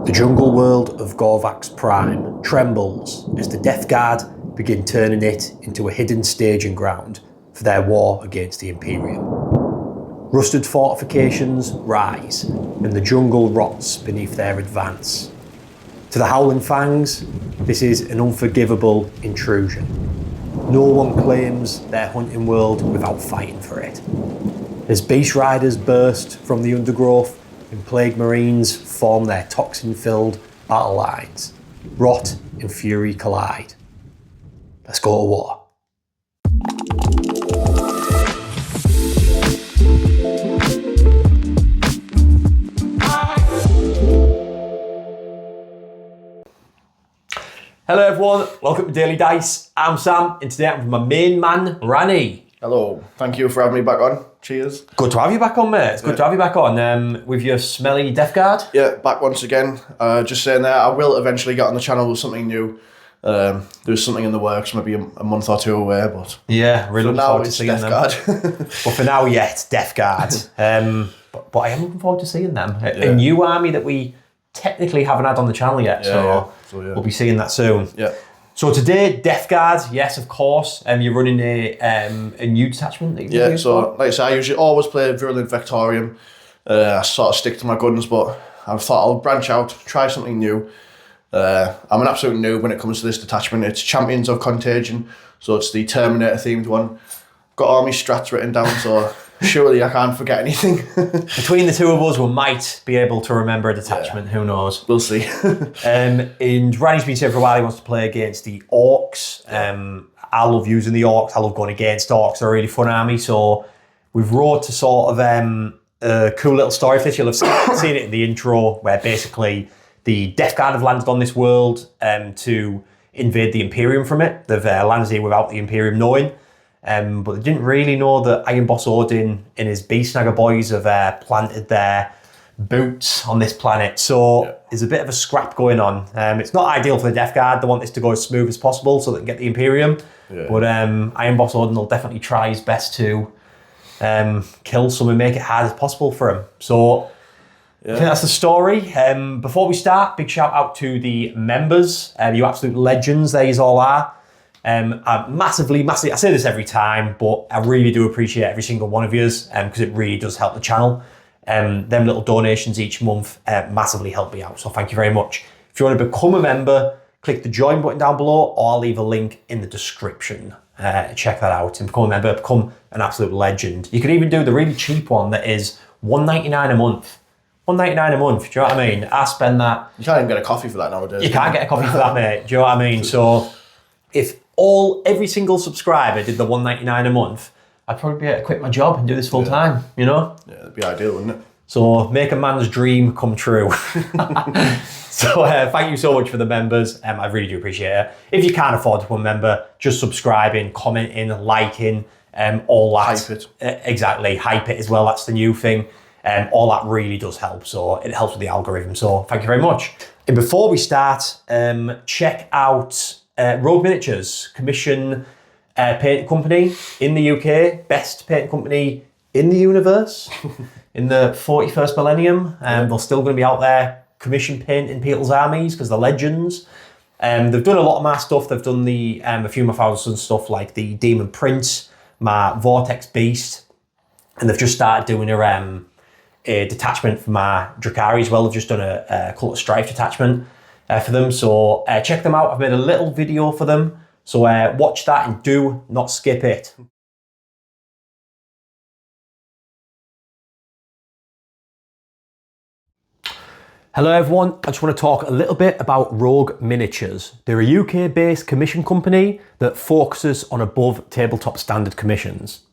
The jungle world of Gorvak's prime trembles as the Death Guard begin turning it into a hidden staging ground for their war against the Imperium. Rusted fortifications rise and the jungle rots beneath their advance. To the Howling Fangs, this is an unforgivable intrusion. No one claims their hunting world without fighting for it. As beast riders burst from the undergrowth and plague marines form their toxin-filled battle lines, rot and fury collide. Let's go to war. Hello everyone, welcome to Daily Dice. I'm Sam, and today I'm with my main man, Ranny. Hello, thank you for having me back on. Cheers. Good to have you back on, mate. It's good to have you back on with your smelly Death Guard. Yeah, back once again. Just saying there, I will eventually get on the channel with something new. There's something in the works, maybe a month or two away, but yeah, really looking forward to it's seeing Death them. Guard. But for now, yeah, it's Death Guard. But I am looking forward to seeing them. A new army that we technically haven't had on the channel yet, so we'll be seeing that soon. Yeah. So today, Death Guard, yes, of course. You're running a new detachment. That Yeah, so like I say, I usually always play Virulent Vectorium. I sort of stick to my guns, but I thought I'll branch out, try something new. I'm an absolute noob when it comes to this detachment. It's Champions of Contagion, so it's the Terminator themed one. Got all my strats written down, so surely I can't forget anything. Between the two of us, we might be able to remember a detachment. Who knows? We'll see. And Ranny's been saying for a while he wants to play against the Orks. I love using the Orks. I love going against Orks. They're a really fun army. So we've wrote to sort of a cool little story for this. You'll have seen it in the intro, where basically the Death Guard have landed on this world to invade the Imperium from it. They've landed here without the Imperium knowing. But they didn't really know that Iron Boss Odin and his Beast Snagger boys have planted their boots on this planet. So there's a bit of a scrap going on. It's not ideal for the Death Guard. They want this to go as smooth as possible so they can get the Imperium. Yeah. But Iron Boss Odin will definitely try his best to kill some and make it hard as possible for him. So I think that's the story. Before we start, big shout out to the members. You absolute legends, they all are. I massively, I say this every time, but I really do appreciate every single one of yous because it really does help the channel. Them little donations each month massively help me out, so thank you very much. If you want to become a member, click the join button down below, or I'll leave a link in the description. Check that out and become a member, become an absolute legend. You can even do the really cheap one that is $1.99 a month. $1.99 a month, do you know what I mean? I spend that. You can't even get a coffee for that nowadays. You can't get a coffee for that, mate. Do you know what I mean? So if every single subscriber did the $1.99 a month, I'd probably be able to quit my job and do this full time, you know? Yeah, it'd be ideal, wouldn't it? So make a man's dream come true. So thank you so much for the members. I really do appreciate it. If you can't afford to become a member, just subscribing, commenting, liking, all that. Hype it. Exactly, hype it as well. That's the new thing. All that really does help. So it helps with the algorithm. So thank you very much. And before we start, check out Rogue Miniatures, commission paint company in the UK, best paint company in the universe in the 41st millennium. They're still going to be out there commission painting people's armies because they're legends. They've done a lot of my stuff. They've done the a few of my thousands stuff like the Demon Prince, my Vortex Beast, and they've just started doing a detachment for my Drakari as well. They've just done a Cult of Strife detachment for them, so check them out. I've made a little video for them, so watch that and do not skip it. Hello everyone, I just want to talk a little bit about Rogue Miniatures. They're a UK based commission company that focuses on above tabletop standard commissions.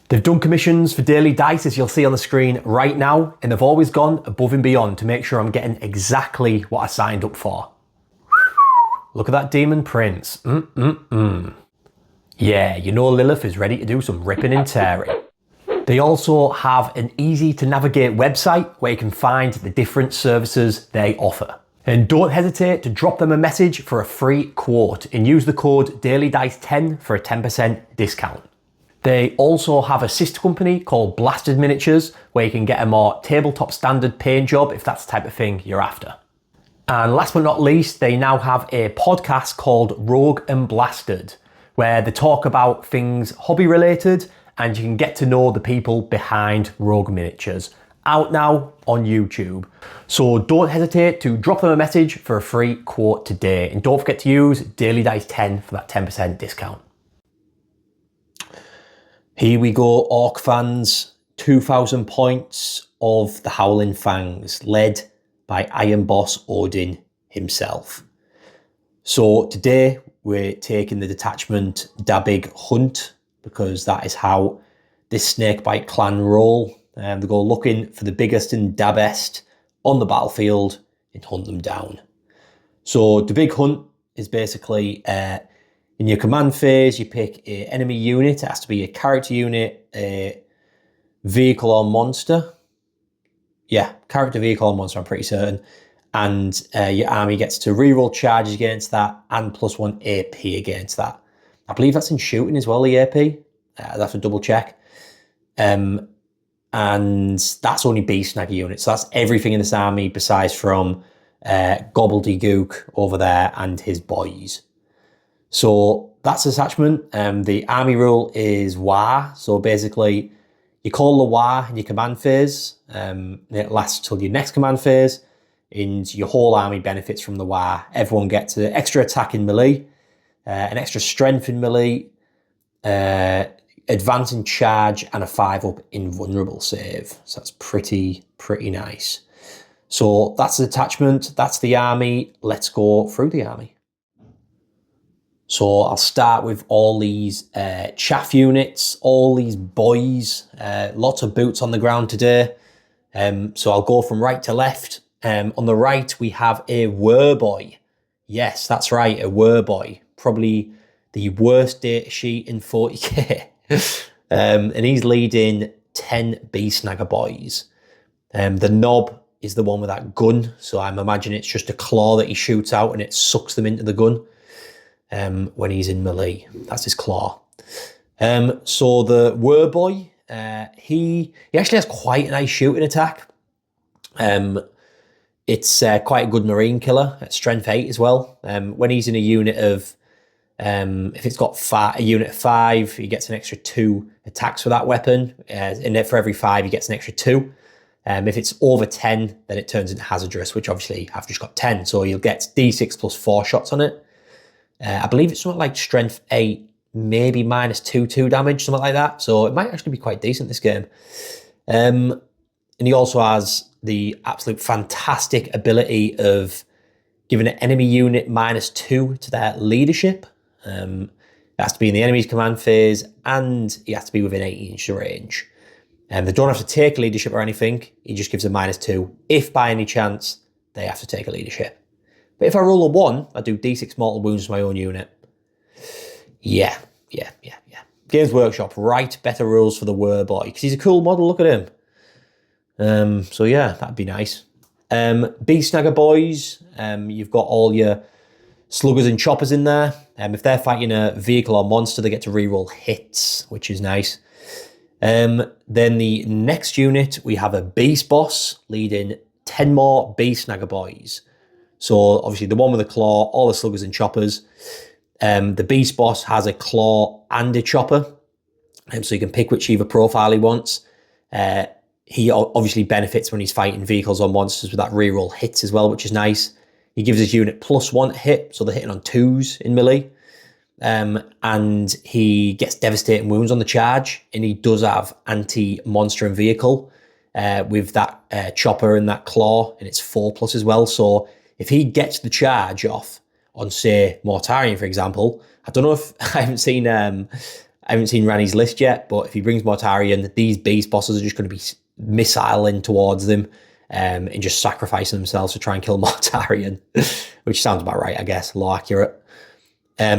They've done commissions for Daily Dice, as you'll see on the screen right now, and they've always gone above and beyond to make sure I'm getting exactly what I signed up for. Look at that Demon Prince. Yeah, you know Lilith is ready to do some ripping and tearing. They also have an easy to navigate website where you can find the different services they offer. And don't hesitate to drop them a message for a free quote and use the code DailyDice10 for a 10% discount. They also have a sister company called Blasted Miniatures where you can get a more tabletop standard paint job if that's the type of thing you're after. And last but not least, they now have a podcast called Rogue and Blasted, where they talk about things hobby related and you can get to know the people behind Rogue Miniatures. Out now on YouTube. So don't hesitate to drop them a message for a free quote today. And don't forget to use DailyDice10 for that 10% discount. Here we go, Orc fans. 2,000 points of the Howling Fangs, led by Iron Boss Odin himself. So today we're taking the detachment Dabig Hunt, because that is how this Snakebite clan roll. They go looking for the biggest and da best on the battlefield and hunt them down. So the big hunt is basically in your command phase, you pick an enemy unit. It has to be a character unit, a vehicle or monster. Yeah, character, vehicle or monster, I'm pretty certain. And your army gets to reroll charges against that and +1 AP against that. I believe that's in shooting as well, the AP. I'd have to double check. And that's only beast snagger units. So that's everything in this army besides from Gobbledygook over there and his boys. So that's the attachment. The army rule is War. So basically, you call the War in your command phase. And it lasts till your next command phase. And your whole army benefits from the War. Everyone gets an extra attack in melee, an extra strength in melee, advance in charge, and a 5-up invulnerable save. So that's pretty nice. So that's the attachment, that's the army. Let's go through the army. So I'll start with all these chaff units, all these boys, lots of boots on the ground today. So I'll go from right to left. On the right, we have a Werboy. Yes, that's right, a Werboy. Probably the worst data sheet in 40k. And he's leading 10 Beast Snagger boys. The knob is the one with that gun. So I'm imagining it's just a claw that he shoots out and it sucks them into the gun when he's in melee. That's his claw. So the Werboy, he actually has quite a nice shooting attack. It's quite a good marine killer at strength 8 as well. When he's in a unit of, if it's got a unit of 5, he gets an extra 2 attacks for that weapon. And for every 5, he gets an extra 2. If it's over 10, then it turns into hazardous, which obviously I've just got 10. So you'll get D6 plus 4 shots on it. I believe it's something like strength 8, maybe -2 damage, something like that. So it might actually be quite decent this game. And he also has the absolute fantastic ability of giving an enemy unit -2 to their leadership. It has to be in the enemy's command phase and he has to be within 80 inches of range. They don't have to take leadership or anything. He just gives a -2 if by any chance they have to take a leadership. But if I roll a 1, I do D6 mortal wounds to my own unit. Yeah. Games Workshop, right, better rules for the Werboy, because he's a cool model, look at him. So yeah, that'd be nice. Beast Snagger boys, you've got all your sluggers and choppers in there. If they're fighting a vehicle or monster, they get to reroll hits, which is nice. Then the next unit, we have a Beast Boss leading 10 more Beast Snagger boys. So obviously the one with the claw, all the sluggers and choppers. The Beast Boss has a claw and a chopper, so you can pick whichever profile he wants. He obviously benefits when he's fighting vehicles or monsters with that reroll hits as well, which is nice. He gives his unit +1 to hit, so they're hitting on 2s in melee. And he gets devastating wounds on the charge, and he does have anti-monster and vehicle with that chopper and that claw, and it's 4+ as well. So if he gets the charge off on, say, Mortarion, for example, I don't know if I haven't seen Ranny's list yet, but if he brings Mortarion, these beast bosses are just going to be missiling towards them and just sacrificing themselves to try and kill Mortarion, which sounds about right, I guess, law accurate.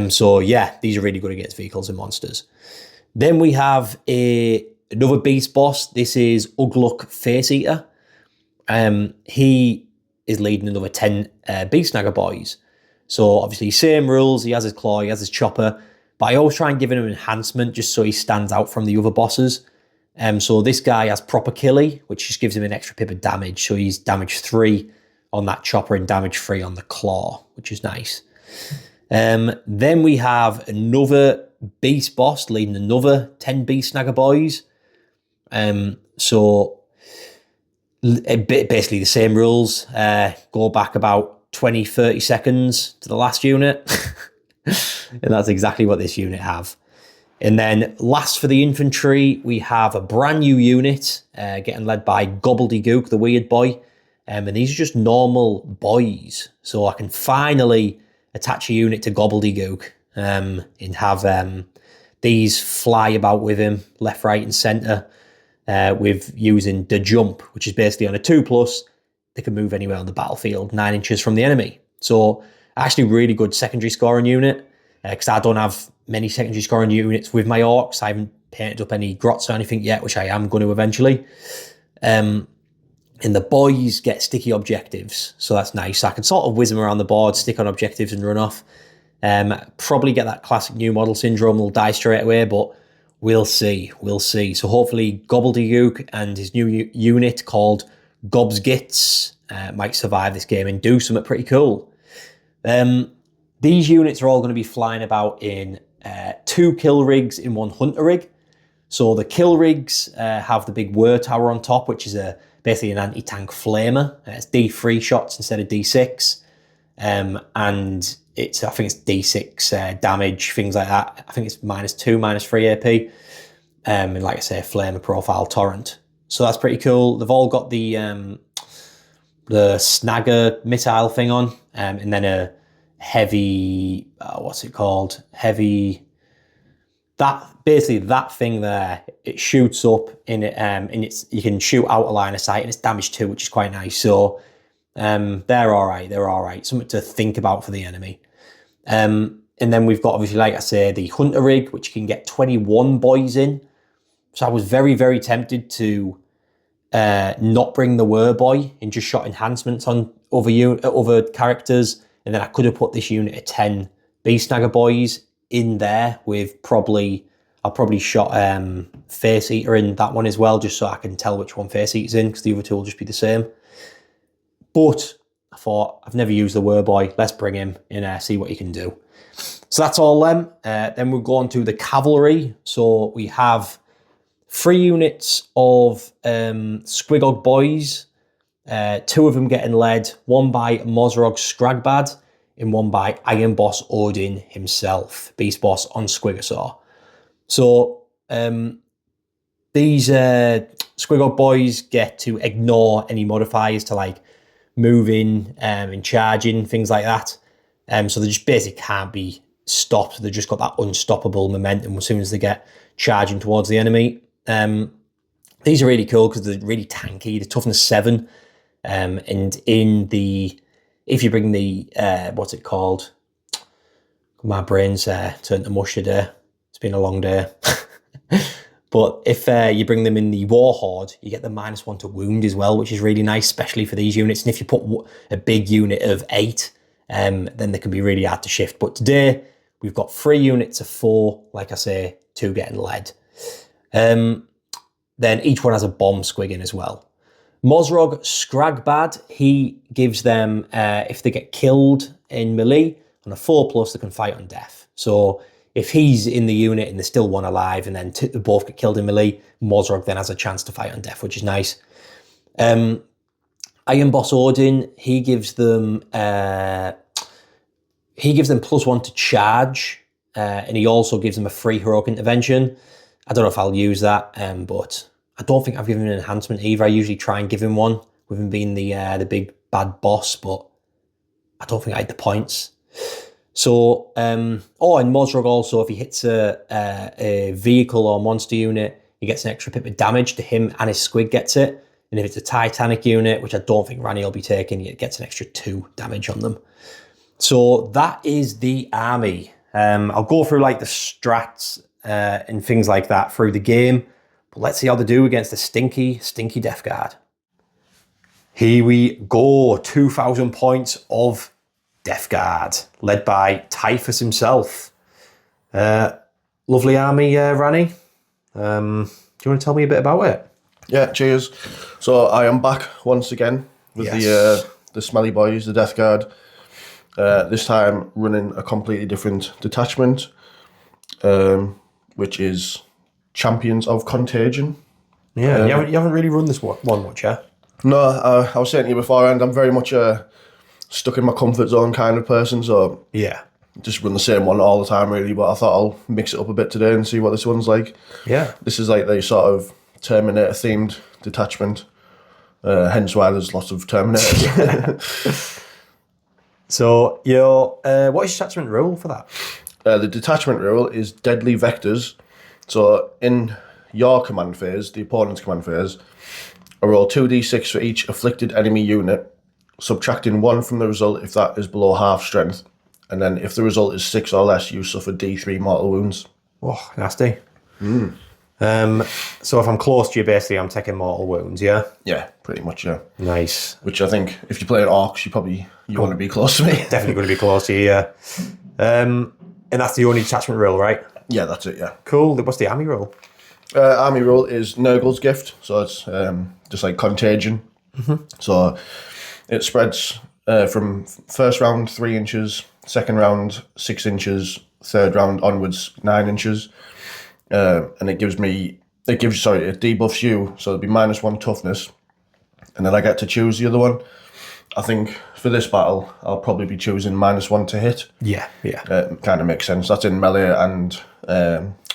So yeah, these are really good against vehicles and monsters. Then we have another beast boss. This is Ugluk Face Eater. He is leading another 10 Beast Snagger boys. So obviously same rules, he has his claw, he has his chopper, but I always try and give him an enhancement just so he stands out from the other bosses. So this guy has proper killie, which just gives him an extra pip of damage. So he's damage 3 on that chopper and damage 3 on the claw, which is nice. Then we have another beast boss leading another 10 beast snagger boys. So basically the same rules. Go back about 20-30 seconds to the last unit. And that's exactly what this unit have. And then last for the infantry, we have a brand new unit getting led by Gobbledygook, the weird boy. And these are just normal boys. So I can finally attach a unit to Gobbledygook and have these fly about with him left, right and centre with using the jump, which is basically on a 2+, they can move anywhere on the battlefield 9 inches from the enemy. So actually really good secondary scoring unit because I don't have many secondary scoring units with my Orks. I haven't painted up any grots or anything yet, which I am going to eventually. And the boys get sticky objectives, so that's nice. I can sort of whiz them around the board, stick on objectives and run off. Probably get that classic new model syndrome, they'll die straight away, but we'll see. So hopefully Gobbledygook and his new unit called Gobsgits might survive this game and do something pretty cool. These units are all going to be flying about in 2 kill rigs in 1 hunter rig. So the kill rigs have the big whir tower on top, which is basically an anti-tank flamer. It's D3 shots instead of D6. And I think it's D6 damage, things like that. I think it's -2, -3 AP. And like I say, flamer profile torrent. So that's pretty cool. They've all got the snagger missile thing on, and then a heavy, what's it called? That thing there, it shoots up in it, and you can shoot out a line of sight, and it's damage 2, which is quite nice. So they're all right. Something to think about for the enemy. And then we've got, obviously, like I say, the hunter rig, which can get 21 boys in. So I was very, very tempted to not bring the whir boy and just shot enhancements on other characters. And then I could have put this unit of 10 beast snagger boys in there with I'll probably shot Face Eater in that one as well, just so I can tell which one Face Eater's in, because the other two will just be the same. But I thought, I've never used the whir boy, let's bring him and see what he can do. So that's all them. Then we'll go on to the cavalry. So we have 3 units of Squigog boys, 2 of them getting led, one by Mozrog Scragbad and one by Iron Boss Odin himself, Beast Boss on Squigosaur. So these Squigog boys get to ignore any modifiers to like moving and charging, things like that. So they just basically can't be stopped. They've just got that unstoppable momentum as soon as they get charging towards the enemy. These are really cool because they're really tanky. They're toughness 7. And if you bring the, what's it called? My brain's turned to mush today. It's been a long day. But if you bring them in the Warhorde, you get the -1 to wound as well, which is really nice, especially for these units. And if you put a big unit of 8, then they can be really hard to shift. But today, we've got 3 units of 4, like I say, 2 getting led. Then each one has a bomb squigging as well. Mozrog Scragbad, he gives them, if they get killed in melee, on a 4+, they can fight on death. So if he's in the unit and there's still one alive and then they both get killed in melee, Mozrog then has a chance to fight on death, which is nice. Iron Boss Odin, he gives them +1 to charge, and he also gives them a free heroic intervention. I don't know if I'll use that, but I don't think I've given him an enhancement either. I usually try and give him one with him being the big bad boss, but I don't think I had the points. So, and Mozrog also, if he hits a vehicle or monster unit, he gets an extra pip of damage to him and his squig gets it. And if it's a Titanic unit, which I don't think Ranny will be taking, it gets an extra 2 damage on them. So that is the army. I'll go through like the strats and things like that through the game. But let's see how they do against the stinky Death Guard. Here we go, 2,000 points of Death Guard, led by Typhus himself. Lovely army, Ranny. Do you want to tell me a bit about it? Yeah, cheers. So I am back once again with the the Smelly Boys, the Death Guard. This time running a completely different detachment, which is Champions of Contagion. Yeah, you haven't really run this one much, yeah? No, I was saying to you beforehand, I'm very much stuck in my comfort zone kind of person, so Yeah. just run the same one all the time really, but I thought I'll mix it up a bit today and see what this one's like. Yeah. This is like the sort of Terminator themed detachment, hence why there's lots of Terminators. So, what is your detachment rule for that? The detachment rule is Deadly Vectors. So in your command phase, the opponent's command phase, I roll 2d6 for each afflicted enemy unit, subtracting 1 from the result if that is below half strength. And then if the result is 6 or less, you suffer d3 mortal wounds. Oh, nasty. So if I'm close to you, basically, I'm taking mortal wounds, yeah? Yeah, pretty much, yeah. Nice. Which I think, if you play an Orks, you want to be close to me. Definitely going to be close to you, yeah. And that's the only detachment rule, right? Yeah, that's it, yeah. Cool. What's the army rule? Army rule is Nurgle's Gift, so it's just like Contagion. So it spreads from first round 3 inches, second round 6 inches, third round onwards 9 inches, and it debuffs you, so it'll be -1 toughness, and then I get to choose the other one. I think for this battle, I'll probably be choosing -1 to hit. Yeah. Kind of makes sense. That's in melee and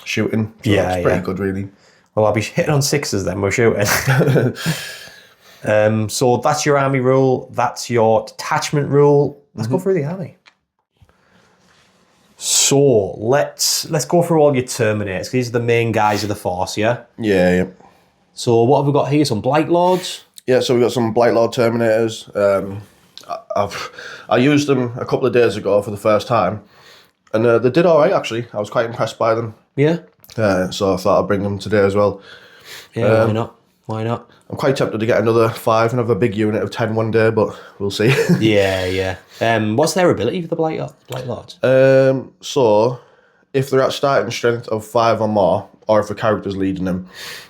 shooting. So Yeah, it's pretty good, really. Well, I'll be hitting on 6s then, we're shooting. So that's your army rule. That's your detachment rule. Let's go through the army. So let's go through all your Terminators. These are the main guys of the force, yeah? Yeah. So what have we got here? Some Blight Lords? Yeah, so we've got some Blight Lord Terminators. I used them a couple of days ago for the first time, and they did all right, actually. I was quite impressed by them. Yeah? So I thought I'd bring them today as well. Yeah, why not? I'm quite tempted to get another 5 and have a big unit of 10 one day, but we'll see. Yeah. What's their ability for the Blight Lords? So if they're at starting strength of 5 or more, or if a character's leading them,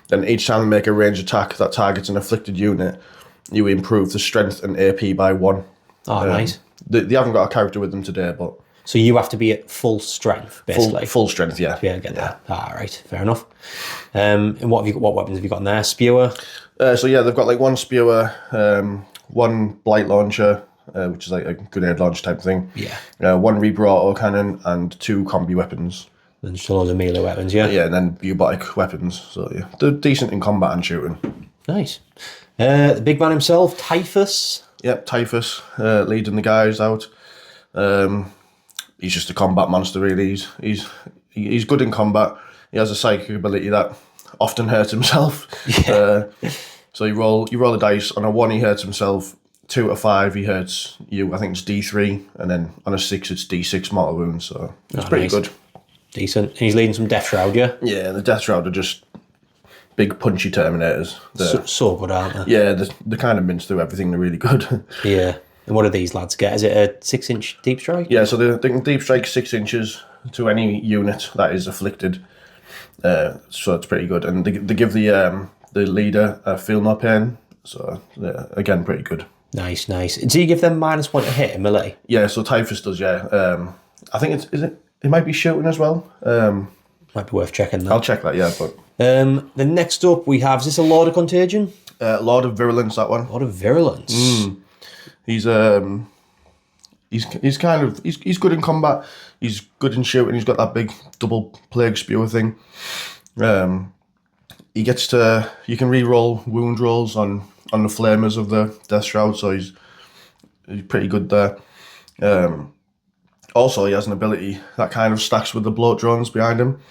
then each time they make a ranged attack that targets an afflicted unit, you improve the strength and AP by 1. Oh, nice. They haven't got a character with them today, but... So you have to be at full strength, basically. Full strength, yeah. Yeah, I get that. All right, fair enough. And what weapons have you got in there? Spewer? So yeah, they've got like 1 spewer, 1 blight launcher, which is like a grenade launch type thing. Yeah. 1 Reaper auto cannon and 2 combi weapons. Then just loads of melee weapons, yeah? Yeah, and then bubotic weapons. So yeah, they're decent in combat and shooting. Nice. The big man himself, Typhus. Yep, Typhus, leading the guys out. He's just a combat monster, really. He's good in combat. He has a psychic ability that often hurts himself. Yeah. So you roll a dice. On a 1, he hurts himself. 2 to 5, he hurts you. I think it's D3, and then on a 6, it's D6 mortal wounds. So it's pretty good. Decent. And he's leading some Death Shroud, yeah? Yeah, the Death Shroud are just big punchy Terminators. So good, aren't they? Yeah, they kind of mince through everything. They're really good. Yeah. And what do these lads get? Is it a 6-inch deep strike? Yeah, so they can deep strike 6 inches to any unit that is afflicted. So it's pretty good. And they give the leader a feel no pain. So again, pretty good. Nice. Do you give them -1 to hit in melee? Yeah, so Typhus does, yeah. I think it might be shooting as well. Might be worth checking that. I'll check that, yeah. But then next up we have, is this a Lord of Contagion? Lord of Virulence, that one. Lord of Virulence. He's good in combat. He's good in shooting. He's got that big double plague spewer thing. You can re-roll wound rolls on the flamers of the Death Shroud, so he's pretty good there. Also, he has an ability that kind of stacks with the bloat drones behind him.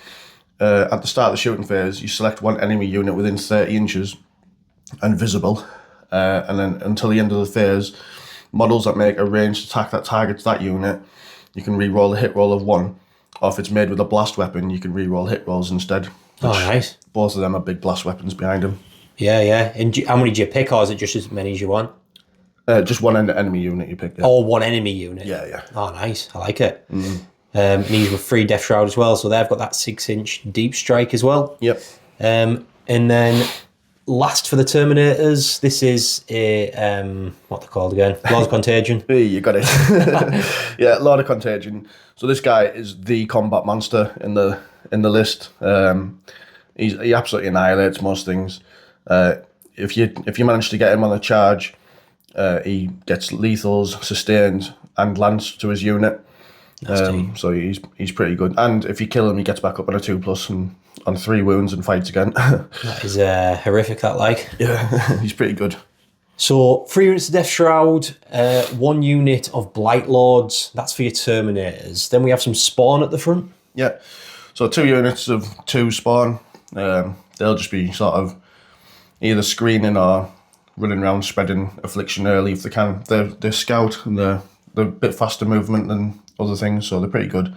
At the start of the shooting phase, you select 1 enemy unit within 30 inches and visible, and then until the end of the phase, models that make a ranged attack that targets that unit, you can re-roll a hit roll of 1, or if it's made with a blast weapon, you can re-roll hit rolls instead. Oh, nice. Both of them are big blast weapons behind him. Yeah. And how many do you pick, or is it just as many as you want? Just 1 enemy unit you pick. Yeah. Oh, 1 enemy unit? Yeah. Oh, nice. I like it. And he's with 3 Death Shroud as well, so they've got that 6-inch deep strike as well. Yep. And then last for the Terminators, this is a what they're called again? Lord of Contagion. Hey, you got it. Yeah, Lord of Contagion. So this guy is the combat monster in the list. He absolutely annihilates most things. If you manage to get him on a charge, he gets lethals, sustained, and lance to his unit. So he's pretty good. And if you kill him, he gets back up on a 2+ and on 3 wounds and fights again. That is horrific, that like. Yeah, he's pretty good. So 3 units of Death Shroud, 1 unit of Blight Lords. That's for your Terminators. Then we have some Spawn at the front. Yeah. So 2 units of 2 Spawn. They'll just be sort of either screening or running around spreading affliction early if they can. They're scout and they're a bit faster movement than other things, so they're pretty good.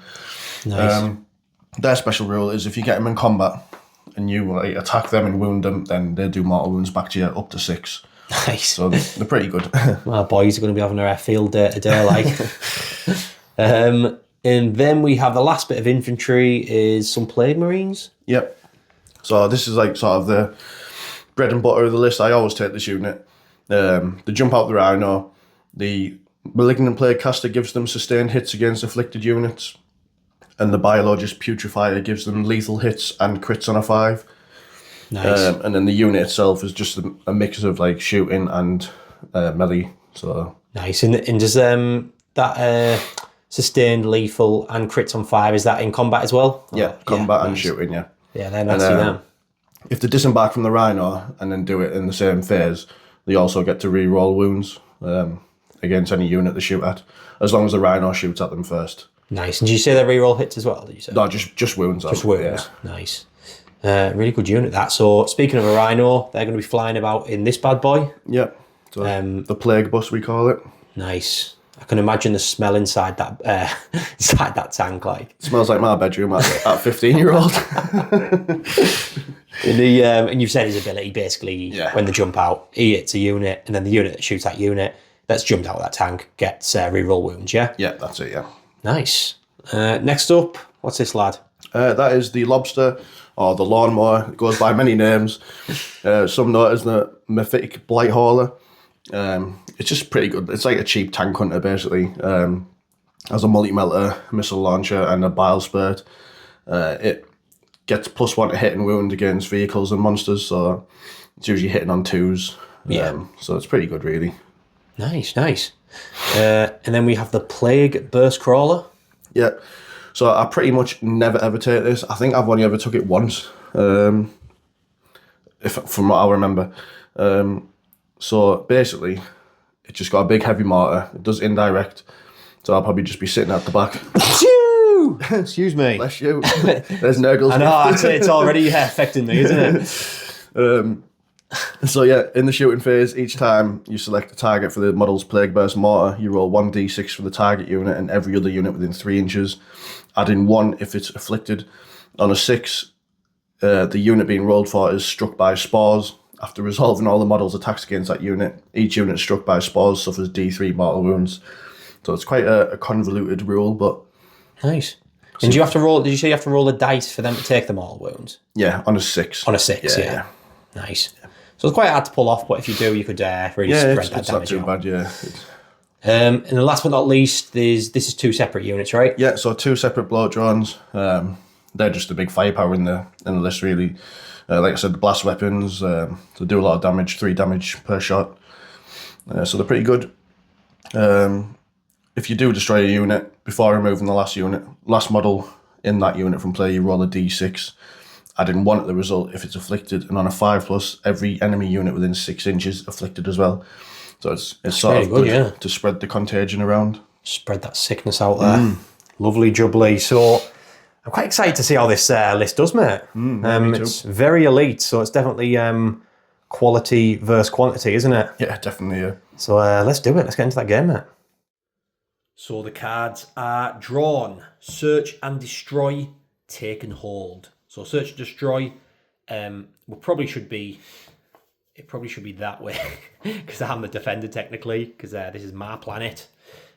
Nice. Their special rule is if you get them in combat and you attack them and wound them, then they do mortal wounds back to you up to 6. Nice. So they're pretty good. Well, boys are going to be having their field day today, like. And then we have the last bit of infantry is some Plague Marines. Yep. So this is like sort of the bread and butter of the list. I always take this unit. They jump out the Rhino. The Malignant Plague Caster gives them sustained hits against afflicted units. And the Biologist Putrefier gives them lethal hits and crits on a 5. Nice. And then the unit itself is just a mix of like shooting and melee. So nice. And does that sustained lethal and crits on 5, is that in combat as well? yeah, combat and nice. shooting, yeah. Yeah, they're nasty now. If they disembark from the Rhino and then do it in the same phase, they also get to re-roll wounds against any unit they shoot at, as long as the Rhino shoots at them first. Nice. And did you say they reroll hits as well? Did you say? No, just wounds. Just wounds. Yeah. Nice. Really good unit that. So speaking of a Rhino, they're going to be flying about in this bad boy. Yep. So the Plague Bus, we call it. Nice. I can imagine the smell inside that tank. Like it smells like my bedroom at 15-year-old. And you've said his ability basically when they jump out, he hits a unit, and then the unit that shoots that unit that's jumped out of that tank gets reroll wounds. Yeah. Yeah, that's it. Yeah. Nice. Next up, what's this lad? That is the Lobster, or the Lawnmower. It goes by many names. Some know it as the Mythic Blight Hauler. It's just pretty good. It's like a cheap tank hunter, basically. Has a multi-melter, missile launcher, and a bile spurt. It gets +1 to hit and wound against vehicles and monsters, so it's usually hitting on 2s. Yeah. So it's pretty good, really. Nice. And then we have the Plague Burst Crawler. Yeah. So I pretty much never ever take this. I think I've only ever took it once, from what I remember. So basically, it just got a big heavy mortar. It does indirect, so I'll probably just be sitting at the back. Excuse me. Bless you. There's Nurgles. I know, I'd say it's already affecting me, isn't it? So yeah, in the shooting phase, each time you select a target for the model's Plague Burst Mortar, you roll 1d6 for the target unit and every other unit within 3 inches, adding 1 if it's afflicted. On a 6, the unit being rolled for is struck by spores. After resolving all the model's attacks against that unit, each unit struck by spores suffers D3 mortal wounds. So it's quite a convoluted rule, but... Nice. And do you have to roll, did you say you have to roll a dice for them to take the mortal wounds? Yeah, on a 6. On a 6, yeah. Nice. So it's quite hard to pull off, but if you do, you could really spread that it's damage not too bad, yeah. And then last but not least, this is 2 separate units, right? Yeah, so 2 separate blow drones. They're just a big firepower in the list, really. Like I said, the blast weapons, they do a lot of damage, 3 damage per shot. So they're pretty good. If you do destroy a unit, before removing the last model in that unit from play, you roll a d6, adding 1 at the result if it's afflicted, and on a 5+, every enemy unit within 6 inches afflicted as well. So it's sort of good to spread the contagion around. Spread that sickness out there. Lovely jubbly. So I'm quite excited to see how this list does, mate. It's very elite, so it's definitely quality versus quantity, isn't it? Yeah, definitely, yeah. So let's do it. Let's get into that game, mate. So the cards are drawn. Search and destroy, take and hold. So search and destroy, it probably should be that way because I'm the defender technically, because this is my planet.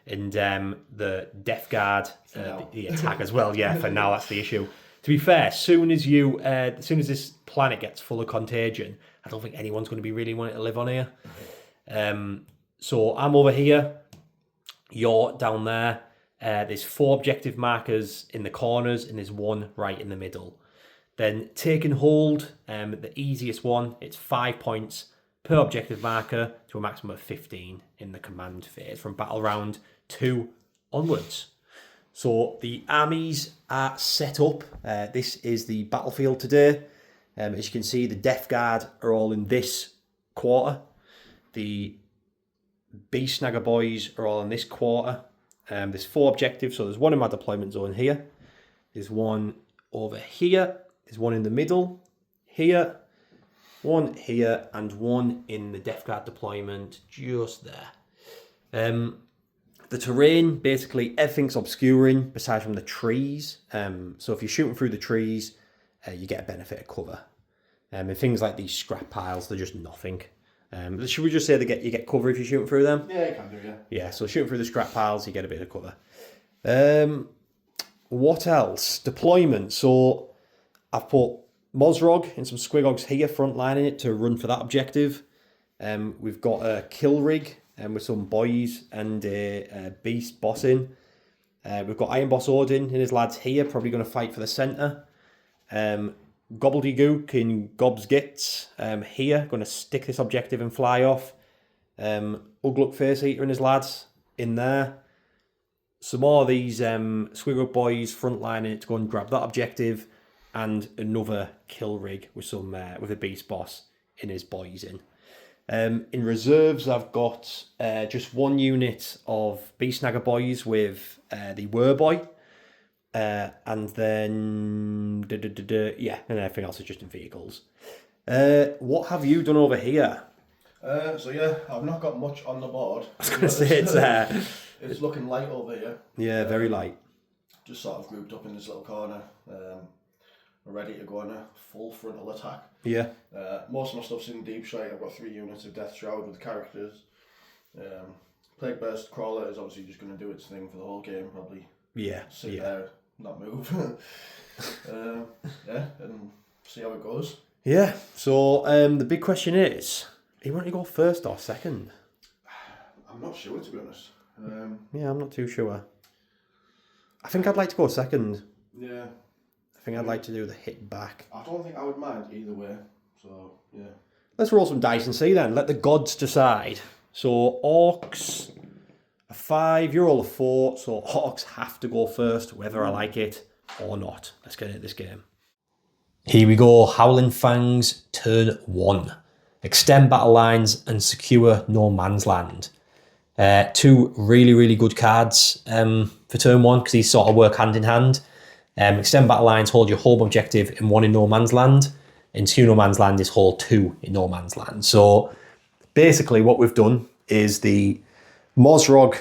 And the Death Guard, the attack as well. Yeah, for now that's the issue. To be fair, as soon as this planet gets full of contagion, I don't think anyone's going to be really wanting to live on here. So I'm over here. You're down there. There's 4 objective markers in the corners and there's 1 right in the middle. Then take and hold, the easiest one, it's 5 points per objective marker to a maximum of 15 in the command phase from battle round 2 onwards. So the armies are set up. This is the battlefield today. As you can see, the Death Guard are all in this quarter. The Beast Snagger boys are all in this quarter. There's 4 objectives, so there's 1 in my deployment zone here. There's 1 over here. There's 1 in the middle, here, 1 here, and 1 in the Death Guard deployment just there. The terrain, basically everything's obscuring besides from the trees. So if you're shooting through the trees, you get a benefit of cover. And things like these scrap piles, they're just nothing. Should we just say you get cover if you're shooting through them? Yeah, you can do, yeah. Yeah, so shooting through the scrap piles, you get a bit of cover. What else? Deployment. So I've put Mozrog and some Squigogs here, frontlining it to run for that objective. We've got a kill rig with some boys and a beast boss in. We've got Iron Boss Odin and his lads here, probably going to fight for the centre. Gobbledygook in Gob's Gits here, going to stick this objective and fly off. Ugluk Face Eater and his lads in there. Some more of these Squiggle boys frontlining it to go and grab that objective, and another kill rig with some with a beast boss in his boys in. In reserves, I've got just 1 unit of Beast Snagger boys with the Werboy. And then, yeah, and everything else is just in vehicles. What have you done over here? So yeah, I've not got much on the board. I was going to say it's looking light over here. Yeah, very light. Just sort of grouped up in this little corner. We're ready to go on a full frontal attack. Yeah. Most of my stuff's in deep sight. I've got 3 units of Death Shroud with characters. Plague Burst Crawler is obviously just going to do its thing for the whole game, probably. Yeah. Sit there, not move. Yeah, and see how it goes. Yeah. So the big question is, do you want to go first or second? I'm not sure, to be honest. Yeah, I'm not too sure. I think I'd like to go second. Yeah. I think I'd like to do the hit back. I don't think I would mind either way. So, yeah. Let's roll some dice and see then. Let the gods decide. So, Orks, a 5, you roll a 4. So, Orks have to go first, whether I like it or not. Let's get into this game. Here we go. Howling Fangs, turn 1. Extend battle lines and secure no man's land. 2 really, really good cards for turn 1 because these sort of work hand in hand. Extend battle lines, hold your home objective in 1 in no man's land, and 2 no man's land is hold 2 in no man's land. So basically what we've done is the Mozrog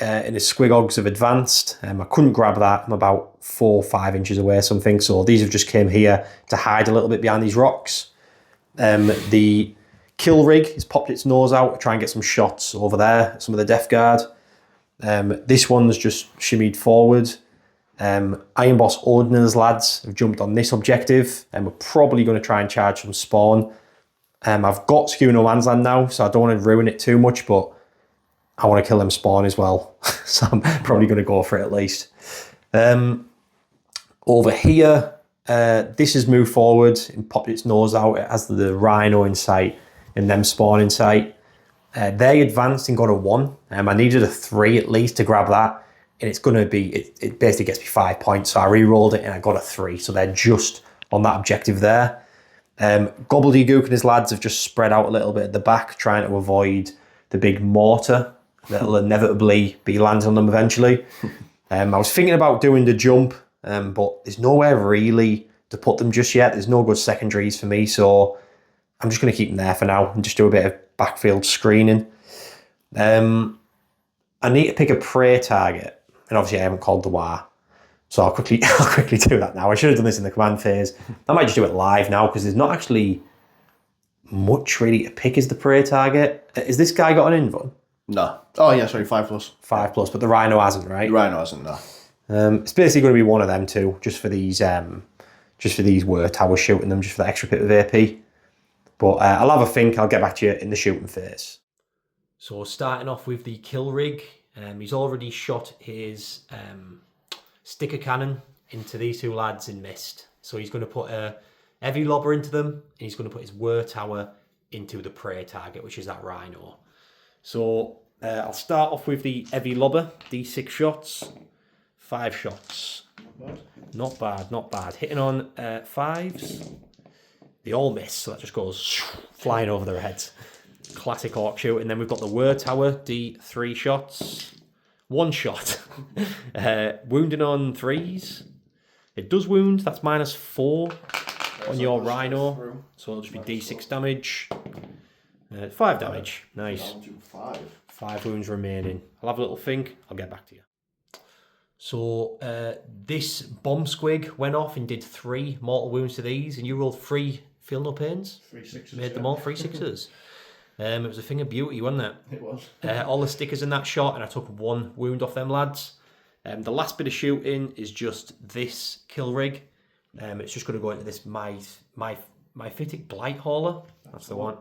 and his Squigogs have advanced. I couldn't grab that. I'm about 4 or 5 inches away or something. So these have just came here to hide a little bit behind these rocks. The kill rig has popped its nose out to try and get some shots over there, some of the Death Guard. This one's just shimmied forward. Iron Boss Odin and his lads have jumped on this objective, and we're probably going to try and charge some spawn. I've got Skew No Man's Land now, so I don't want to ruin it too much, but I want to kill them spawn as well. So I'm probably going to go for it at least. Over here, this has moved forward and popped its nose out. It has the Rhino in sight and them spawn in sight. They advanced and got a 1. I needed a 3 at least to grab that. And it's going to be, it basically gets me 5 points. So I re-rolled it and I got a 3. So they're just on that objective there. Gobbledygook and his lads have just spread out a little bit at the back, trying to avoid the big mortar that'll inevitably be landing on them eventually. I was thinking about doing the jump, but there's nowhere really to put them just yet. There's no good secondaries for me. So I'm just going to keep them there for now and just do a bit of backfield screening. I need to pick a prey target. And obviously I haven't called the War. So I'll quickly do that now. I should have done this in the command phase. I might just do it live now because there's not actually much really to pick as the prey target. Is this guy got an invuln? No. Oh yeah, sorry, 5+. 5+, but the Rhino hasn't, right? The Rhino hasn't, no. It's basically going to be one of them two, just for these word towers shooting them, just for the extra bit of AP. But I'll have a think. I'll get back to you in the shooting phase. So starting off with the kill rig, he's already shot his sticker cannon into these two lads in mist. So he's going to put a heavy lobber into them, and he's going to put his whir tower into the prey target, which is that rhino. So I'll start off with the heavy lobber, D6 shots, 5 shots. Not bad, not bad. Hitting on 5s. They all miss, so that just goes flying over their heads. Classic orc shoot. And then we've got the whir tower, D3 shots. 1 shot. Wounding on 3s. It does wound, that's -4 on your rhino. So it'll just be D6 damage. 5 damage. Nice. 5 wounds remaining. I'll have a little think. I'll get back to you. So this bomb squig went off and did 3 mortal wounds to these, and you rolled 3 feel no pains. 3 6s. Made them all 3 6s. It was a thing of beauty, wasn't it? It was. All the stickers in that shot, and I took 1 wound off them lads. The last bit of shooting is just this kill rig. It's just going to go into this myphitic blight hauler. That's the one.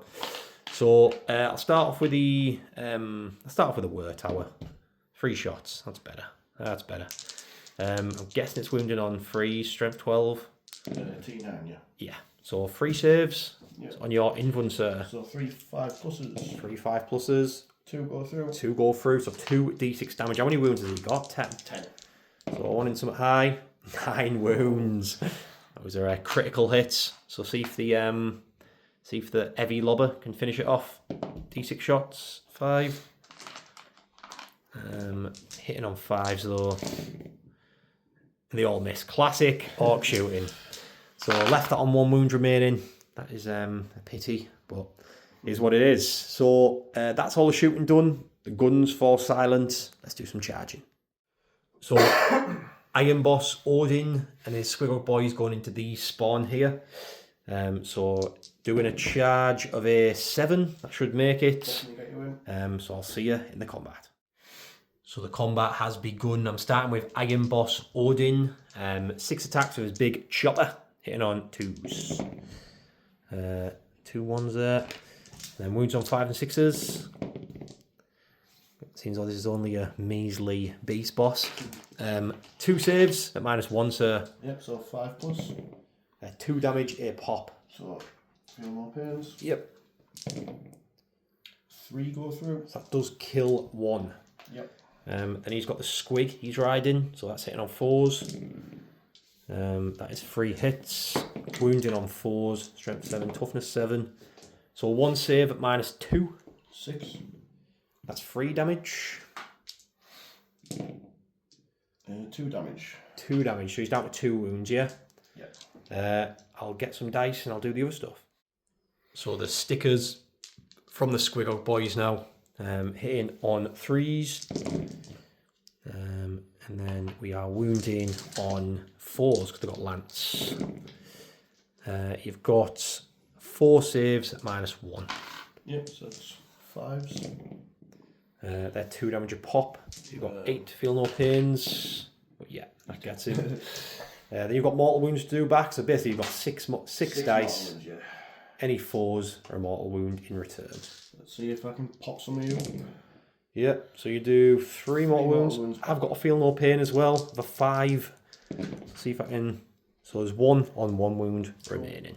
So I'll start off with the whir tower. 3 shots. That's better. That's better. I'm guessing it's wounding on 3, strength 12. T9, yeah. Yeah. So 3 saves. Yeah. On your invuln, sir. So 3 5 pluses. 3 5 pluses. 2 go through. 2 go through. So 2 d6 damage. How many wounds has he got? 10. 10. So 1 in something high. 9 wounds. Those are critical hits. So see if the heavy lobber can finish it off. D6 shots. 5. Hitting on 5s though. They all miss. Classic orc shooting. So left that on 1 wound remaining. That is a pity, but is what it is. So that's all the shooting done. The guns fall silent. Let's do some charging. So Iron Boss Odin and his Squiggle boys going into the spawn here. So doing a charge of a 7. That should make it. Get you in. So I'll see you in the combat. So the combat has begun. I'm starting with Iron Boss Odin. 6 attacks with his big chopper, hitting on 2s. 2 1s there. Then wounds on 5 and 6s. Seems like this is only a measly beast boss. 2 saves at -1, sir. Yep, so 5 plus. 2 damage, a pop. So, feel more pains. Yep. 3 go through. So that does kill 1. Yep. And he's got the squig he's riding, so that's hitting on 4s. That is 3 hits. Wounding on 4s, strength 7, toughness 7. So 1 save at -2. 6. That's 3 damage. 2 damage. 2 damage, so he's down to 2 wounds, yeah? Yeah. I'll get some dice and I'll do the other stuff. So the stickers from the Squiggle boys now. Hitting on 3s. And then we are wounding on 4s because they've got lance. You've got 4 saves at -1. Yep, so it's 5s. They're 2 damage a pop. So you've got 8 feel no pains. But yeah, that gets him. Then you've got mortal wounds to do back. So basically you've got 6 dice. Wounds, yeah. Any 4s are a mortal wound in return. Let's see if I can pop some of you. Yeah, so you do 3 mortal wounds. I've got a feel no pain as well. The 5. Let's see if I can. So there's 1 on 1 wound remaining.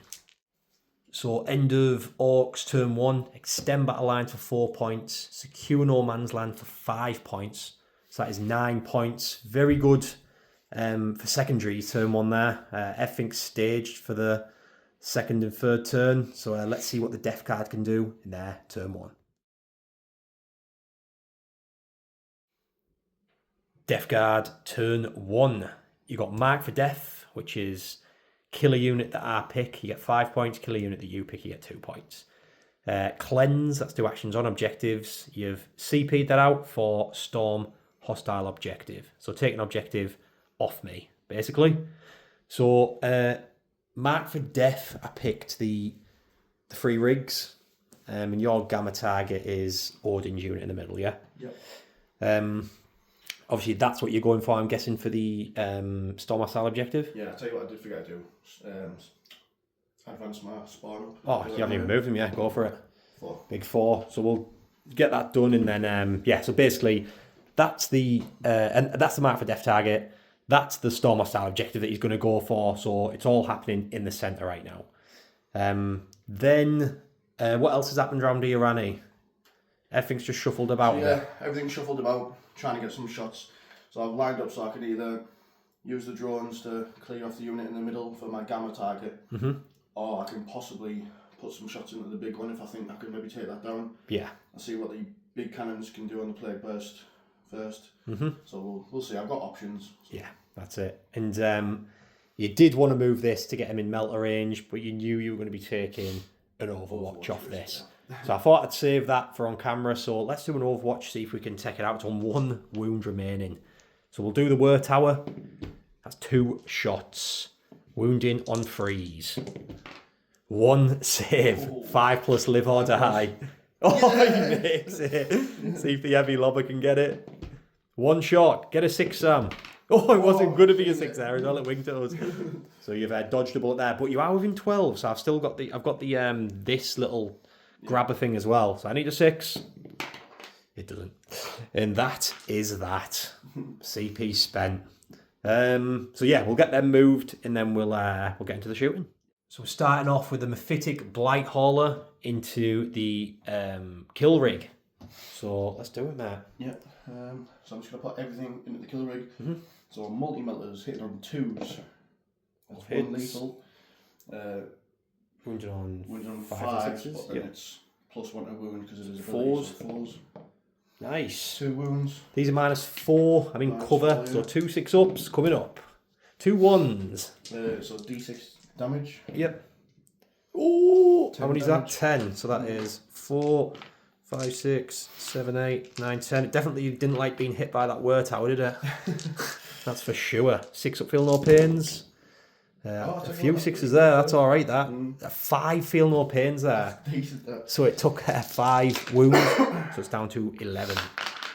So end of Orcs turn 1. Extend battle line for 4 points. Secure no man's land for 5 points. So that is 9 points. Very good for secondary turn 1 there. Everything's staged for the 2nd and 3rd turn. So let's see what the death card can do in their turn 1. Death Guard, turn 1. You got Mark for Death, which is kill a unit that I pick, you get 5 points. Kill a unit that you pick, you get 2 points. Cleanse, that's 2 actions on objectives. You've CP'd that out for Storm Hostile Objective. So take an objective off me, basically. So Mark for Death, I picked the 3 rigs. And your gamma target is Odin's unit in the middle, yeah? Yep. Obviously, that's what you're going for, I'm guessing, for the Storm Hostile objective? Yeah, I'll tell you what I did forget to do. advance my spawn up. Oh, you haven't even moved him yet. Go for it. 4. Big 4. So we'll get that done, and then yeah. So basically, that's the and that's the mark for death target. That's the Storm style objective that he's going to go for. So it's all happening in the centre right now. Then what else has happened around here, Ranny? Everything's just shuffled about. So, yeah, everything's shuffled about, trying to get some shots. So I've lined up so I could either use the drones to clear off the unit in the middle for my gamma target, or I can possibly put some shots into the big one if I think I can maybe take that down. Yeah. And see what the big cannons can do on the plague burst first. So we'll see. I've got options. So. Yeah, that's it. And you did want to move this to get him in melter range, but you knew you were going to be taking an Overwatch off this. Yeah. So I thought I'd save that for on camera. So let's do an Overwatch, see if we can take it out. It's on 1 wound remaining. So we'll do the Whir Tower. That's 2 shots. Wounding on freeze. 1 save. 5+ live or die. Oh, he makes it. See if the heavy lobber can get it. 1 shot. Get a 6, Sam. Oh, it wasn't going to be a 6 there as well at wingtoes. So you've dodged a bullet there, but you are within 12. So I've still got the this little grabber thing as well. So I need a 6. It doesn't. And that is that. CP spent. So yeah, we'll get them moved, and then we'll get into the shooting. So we're starting off with the Mephitic Blight Hauler into the kill rig. So let's do it, mate. Yeah. So I'm just going to put everything into the kill rig. So multi-melters hitting on 2s. That's 1 lethal. Wounded on 5s, but then it's +1 to wound because it is a 4s. Nice. 2 wounds. These are -4. I'm in cover, 4, yeah. So 2 6-ups coming up. 2 1s. So D6 damage. Yep. Oh, how many is that? 10. So that is 4, 5, 6, 7, 8, 9, 10. It definitely didn't like being hit by that Whir Tower, did it? That's for sure. 6-up, feel no pains. A few 6s there, that's alright that. 5 feel no pains there. So it took 5 wounds, so it's down to 11.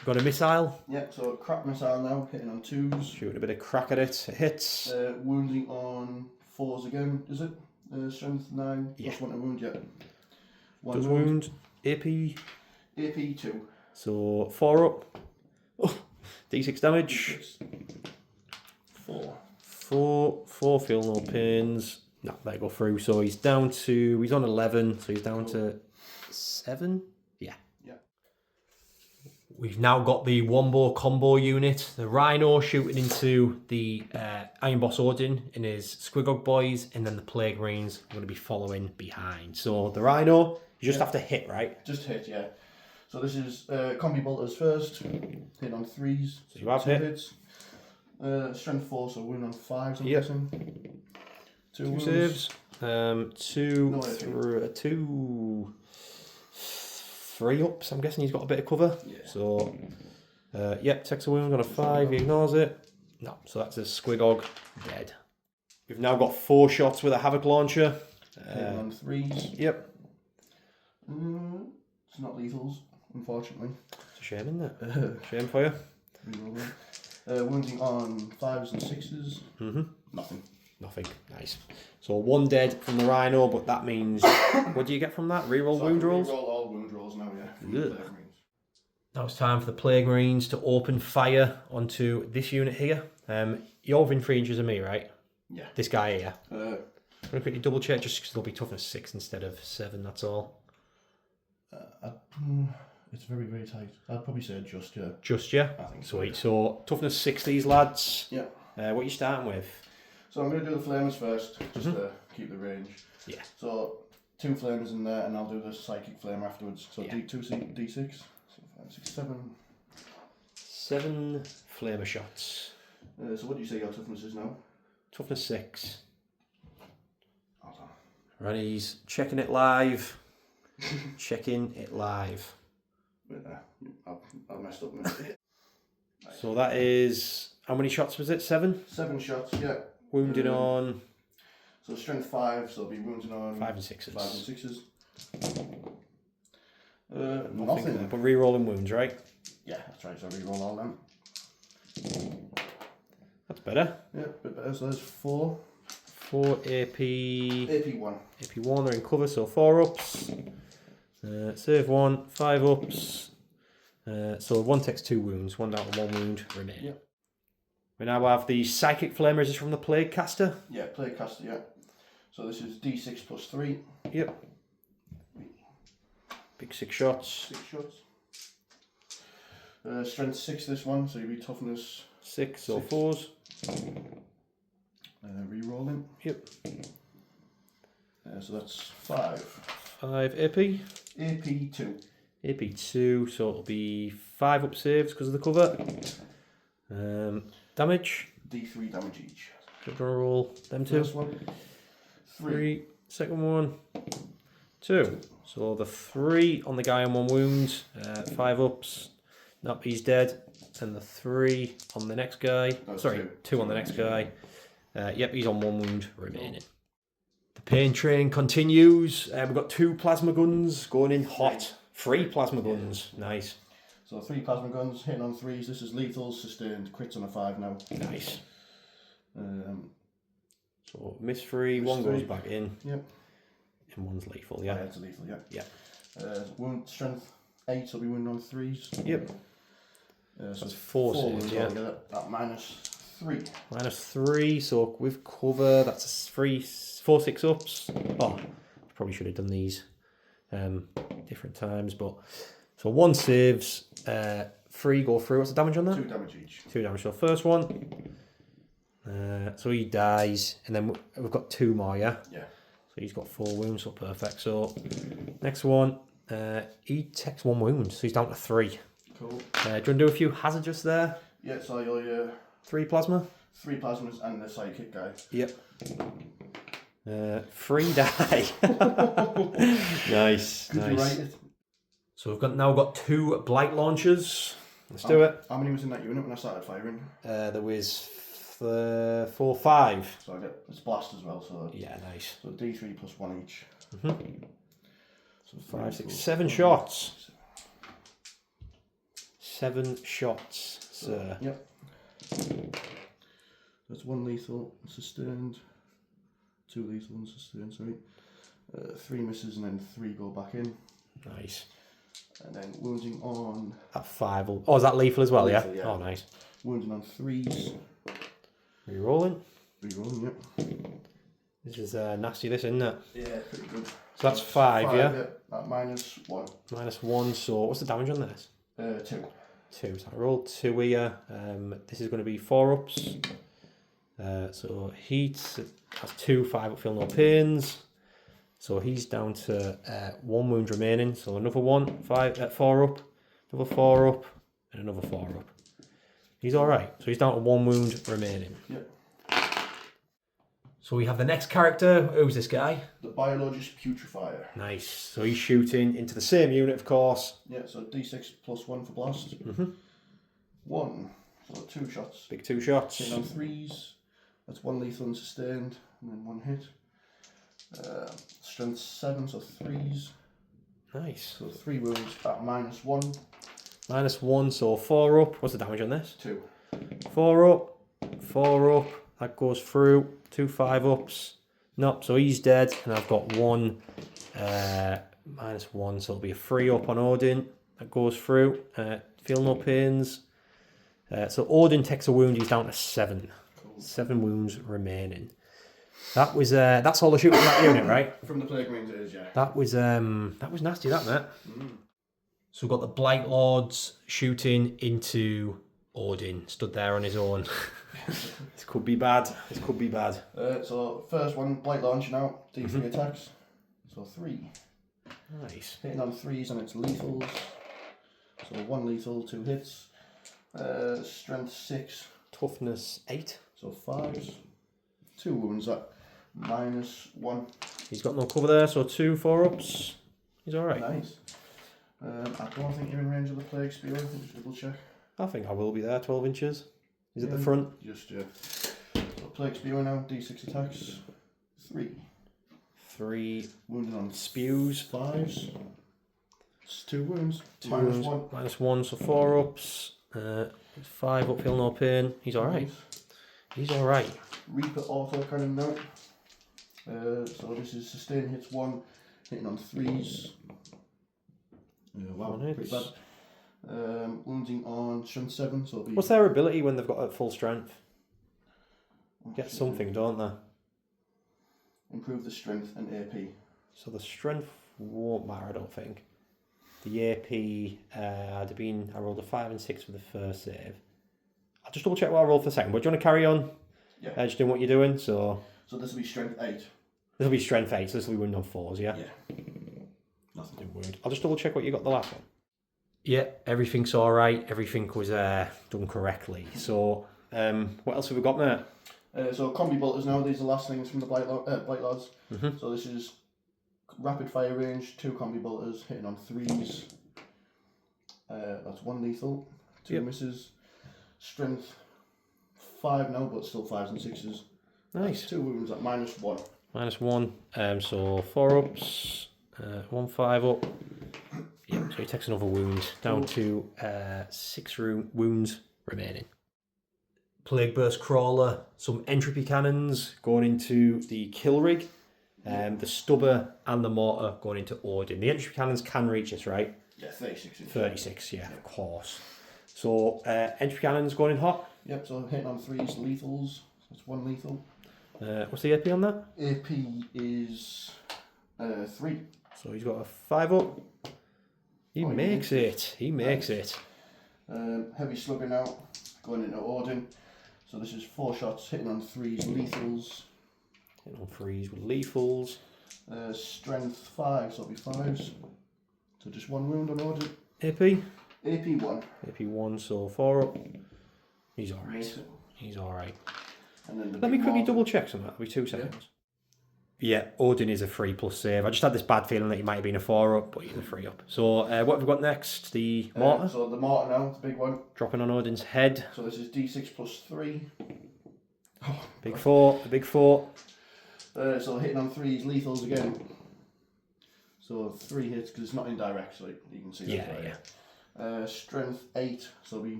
Got a missile? Yeah, so a crack missile now, hitting on 2s. Shooting a bit of crack at it. It hits. Wounding on 4s again, is it? Strength 9, +1 to wound, yeah. Does wound. AP? AP 2. So 4 up. Oh, D6 damage. 4. 4 feel no pains. No, they go through. So he's down to, he's on 11, so he's down to 7. Yeah. We've now got the Wombo combo unit. The Rhino shooting into the Iron Boss Odin and his Squigog boys, and then the Plague Marines are going to be following behind. So the Rhino, you just have to hit, right? Just hit, yeah. So this is combi bolters first, hit on 3s. So you have 2 hit. hits. Strength 4, so wound on 5s, I'm guessing. 2 saves. 2, No, 2, 3 ups. I'm guessing he's got a bit of cover. Yeah. So, yep, takes a wound on a 5. He ignores it. No, so that's a Squigog dead. We've now got 4 shots with a Havoc launcher. On 3s. Yep. It's not lethals, unfortunately. It's a shame, isn't it? Shame for you. Wounding on 5s and 6s. Nothing. Nice. So 1 dead from the Rhino, but that means what do you get from that? Reroll wound rolls? Reroll all wound rolls now, yeah. Now it's time for the Plague Marines to open fire onto this unit here. You're within 3 inches of me, right? Yeah. This guy here. I'm going to quickly double check just because they'll be toughness 6 instead of 7, that's all. It's very, very tight. I'd probably say just, yeah. Just, yeah? I think so. Sweet. So, toughness 6 these lads. Yeah. What are you starting with? So I'm going to do the flamers first, just to keep the range. Yeah. So 2 flamers in there, and I'll do the psychic flame afterwards. So yeah. D6. So 5, 6, 7. 7 flamer shots. So what do you say your toughness is now? Toughness 6. Hold on. Ranny's checking it live. Checking it live. Wait there. I messed up. Nice. So that is, how many shots was it? 7? 7 shots, yeah. Wounding on. So strength 5, so it'll be wounding on 5 and 6s. 5 and 6s. Nothing. But re-rolling wounds, right? Yeah, that's right. So re-roll all them. That's better. Yeah, a bit better. So there's 4. 4 AP. AP1. AP1, they're in cover, so 4 ups. Save 1, 5 ups. So 1 takes 2 wounds, 1 down to 1 wound remaining. Yep. We now have the Psychic Flamer. Is this from the Plague Caster? Yeah, Plague Caster, yeah. So this is D6 plus 3. Yep. Big 6 shots. 6 shots. Strength 6 this one, so you'll be toughness 6 or 4s. Rerolling. Yep. So that's 5. 5 AP. AP2. AP2, so it'll be 5 up saves because of the cover. Damage. D3 damage each. We're going to roll them 2. First one. 3. Second one. 2. So the 3 on the guy on 1 wound. 5 ups. Nope, he's dead. And the 3 on the next guy. That's Sorry, 2 on the next guy. Yep, he's on 1 wound remaining. The pain train continues. We've got 2 plasma guns going in hot. 3 plasma guns. Nice. So 3 plasma guns hitting on 3s. This is lethal, sustained, crits on a 5 now. Nice. So miss 3, 1 goes back in. Yep. And 1's lethal, yeah. Yeah, it's lethal, yeah. Yeah. Wound strength 8 will be wound on 3s. Yep. So that's 4 saves, yeah. Altogether at minus 3. Minus 3, so with cover, that's a 4, 6 ups. Oh, probably should have done these different times, but so 1 saves, 3 go through. What's the damage on that? 2 damage each. 2 damage. So first one, so he dies, and then we've got 2 more, yeah? Yeah. So he's got 4 wounds, so perfect. So next one, he takes 1 wound, so he's down to 3. Cool. Do you want to do a few hazardous there? Yeah, so you're 3 plasma? 3 plasmas and the psychic guy. Yep. 3 die. Nice. Could you write it? So we've now got 2 blight launchers. Let's do it. How many was in that unit when I started firing? There was 4, 5. So I get it's blast as well. So Yeah, nice. So D3 plus 1 each. So 5, 6, 7 shots. 7 shots, sir. Yep. That's 1 lethal, sustained. 2 lethal and sustained, sorry. 3 misses and then 3 go back in. Nice. And then wounding on... At 5. Oh, is that lethal as well, lethal, yeah? yeah? Oh, nice. Wounding on 3s. Rerolling. Rerolling, yep. This is nasty, this, isn't it? Yeah, pretty good. So that's 5, yeah? At minus 1. Minus 1, so what's the damage on this? 2. 2. So I rolled 2 here. This is going to be 4 ups. So heat has 2 5 up, feel no pains. So he's down to 1 wound remaining. So another 1, 4 up, another 4 up, and another 4 up. He's all right. So he's down to 1 wound remaining. Yep. So we have the next character. Who's this guy? The Biologist Putrefier. Nice. So he's shooting into the same unit, of course. Yeah, so D6 plus 1 for blast. 1. So 2 shots. Big 2 shots. Hitting on 3s. That's 1 lethal and sustained, and then 1 hit. Strength 7, so 3s. Nice. So 3 wounds at minus 1. Minus 1, so 4 up. What's the damage on this? 2. 4 up, 4 up. That goes through. 2 5 ups. Nope, so he's dead, and I've got 1 minus 1, so it'll be a 3 up on Odin. That goes through. Feel no pains. So Odin takes a wound. He's down to 7. Cool. 7 wounds remaining. That was that's all the shooting from that unit, right? From the Plague Marines it is, yeah. That was nasty, that mate. So we've got the Blight Lords shooting into Odin, stood there on his own. This could be bad. This could be bad. So first one, Blight Launch now, D3 attacks. So 3. Nice. Hitting on 3s and it's lethals. So 1 lethal, 2 hits. Strength 6. Toughness 8. So 5s. 2 wounds at minus 1. He's got no cover there, so 2 4 ups. He's alright. Nice. I don't think you're in range of the Plague Spear. I think just double check. I think I will be there, 12 inches. He's at the front. Just, yeah. So Plague Spear now, D6 attacks. 3. 3 Wounded on spews. 5s. It's 2 wounds. 2 minus wounds. 1. Minus 1, so 4 ups. 5 up, feel no pain. He's alright. He's alright. Reaper auto cannon now. So this is sustain hits 1, hitting on 3s. Wow, pretty bad. Wounding on strength 7, so it'll be... What's their ability when they've got at full strength? Get something, don't they? Improve the strength and AP. So the strength won't matter, I don't think. The AP, I rolled a 5 and 6 for the first save. I'll just double check what I rolled for the second, but do you want to carry on? Yeah. Just doing what you're doing, so... So this will be strength 8. This will be strength 8, so this will be wound on 4s, yeah? Yeah. Nothing. Wound. I'll just double check what you got the last one. Yeah, everything's alright, everything was done correctly. So, what else have we got, mate? So combi bolters now, these are the last things from the Blight Lads. So this is rapid fire range, 2 combi bolters, hitting on 3s. That's 1 lethal, 2 misses. Strength 5 now, but still 5s and 6s. Nice. That's 2 wounds at -1. -1. So 4 ups, 1 5 up. Yeah, so he takes another wound, down to 6 wounds remaining. Plague Burst Crawler, some entropy cannons going into the kill rig, the stubber and the mortar going into Odin. The entropy cannons can reach us, right? Yeah, 36. 36, yeah, of course. So entropy cannons going in hot. Yep, so hitting on 3s, lethals. That's 1 lethal. What's the AP on that? AP is 3. So he's got a 5 up. He makes it. He makes it. Heavy slugger now, going into Odin. So this is 4 shots, hitting on 3s, lethals. Hitting on 3s with lethals. Strength 5, so it'll be 5s. So just 1 wound on Odin. AP? AP 1. AP 1, so 4 up. He's alright. He's alright. Let me quickly double check something. That'll be 2 seconds. Yeah, Odin is a 3+ save. I just had this bad feeling that he might have been a 4 up, but he's a 3 up. So what have we got next? The mortar? So the mortar now, the big one. Dropping on Odin's head. So this is D6 plus 3. Big 4, the big 4. So hitting on 3s, lethals again. So 3 hits, because it's not indirect, so you can see that. Yeah. Strength 8, so it'll be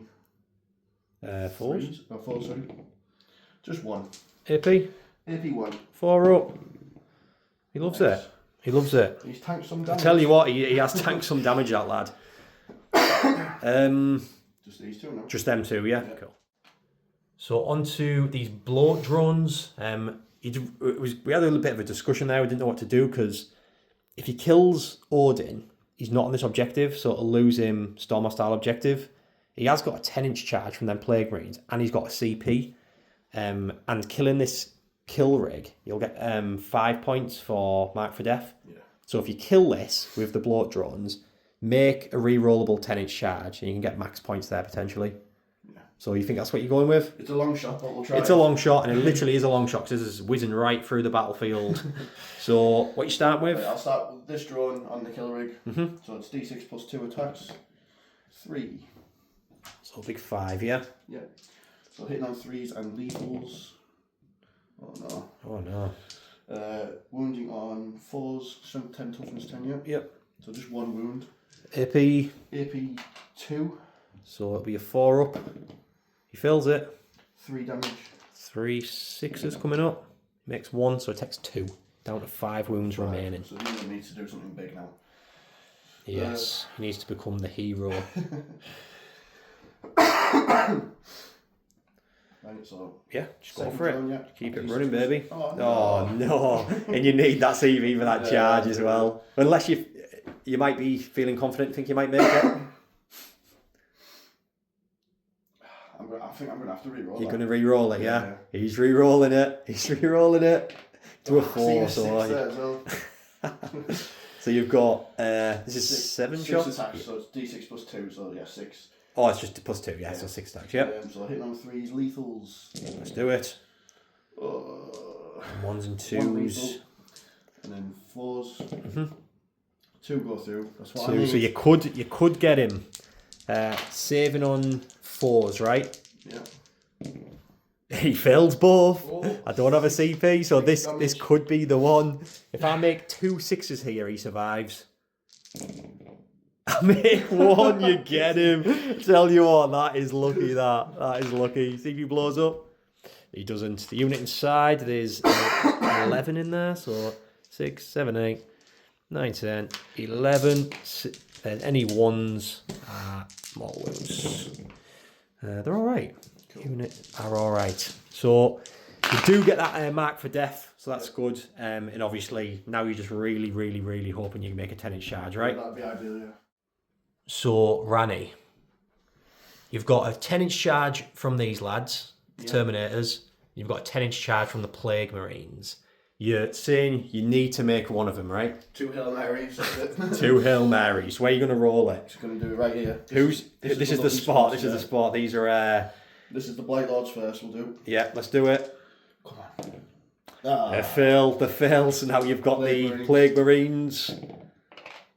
4s. 4, sorry. Just 1. AP? AP 1. 4 up. He loves it. He loves it. He's tanked some damage. I tell you what, he has tanked some damage, that lad. Just these 2 now. Just them 2, yeah? Cool. So on to these bloat drones. We had a little bit of a discussion there. We didn't know what to do because if he kills Odin, he's not on this objective, so it'll lose him Stormer style objective. He has got a 10-inch charge from them Plague Marines, and he's got a CP. And killing this kill rig, you'll get 5 points for Mark for Death. Yeah. So if you kill this with the bloat drones, make a re-rollable 10-inch charge, and you can get max points there potentially. Yeah. So you think that's what you're going with? It's a long shot, but we'll try. It's a long shot, and it literally is a long shot because this is whizzing right through the battlefield. So what you start with? I'll start with this drone on the kill rig. So it's D6 plus 2 attacks. 3. So big 5, yeah? Yeah. So hitting on 3s and lethals. Oh no. Oh no. Wounding on 4s, strength 10, toughness 10, yeah? Yep. So just 1 wound. AP? AP 2. So it'll be a 4 up. He fills it. 3 damage. 3 6s coming up. Makes 1, so it takes 2. Down to 5 wounds remaining. So he needs to do something big now. Yes, he needs to become the hero. Right, so yeah, just go for it. Zone, yeah. Keep it running, baby. Oh no. And you need that CV for that charge as well. Unless you might be feeling confident, think you might make it. I think I'm going to have to re-roll. You're going to re-roll it, yeah? He's re-rolling it. He's re-rolling it. To a 4, so so you've got, this is 7 shots? 6 attacks, so it's D6 plus 2, so yeah, 6. Oh, it's just plus 2, yeah, so 6 attacks, yep. So hitting on 3s, lethals. Let's do it. 1s and 2s. And then 4s. 2 go through. That's what 2, I need. so you could get him saving on 4s, right? Yeah. He failed both. Oh. I don't have a CP, so this could be the one. If I make 2 6s here, he survives. I make 1, you get him. Tell you what, that is lucky. That is lucky. CP blows up. He doesn't. The unit inside, there's 11 in there, so 6, 7, 8, 9, 10, 11. Then any ones are mortal wounds. They're all right. Cool. Unit are all right. So you do get that mark for death, so that's good. And obviously now you're just really, really, really hoping you can make a 10-inch charge, right? That'd be ideal, yeah. So Ranny, you've got a 10-inch charge from these lads, the Terminators. You've got a 10-inch charge from the Plague Marines. You're saying you need to make one of them, right? 2 Hail Marys. That's it. 2 Hail Marys. Where are you going to roll it? Just going to do it right here. This is the spot. This is the spot. These are... This is the Blight Lords first, we'll do. Yeah, let's do it. Come on. They fail. So now you've got the Plague Marines.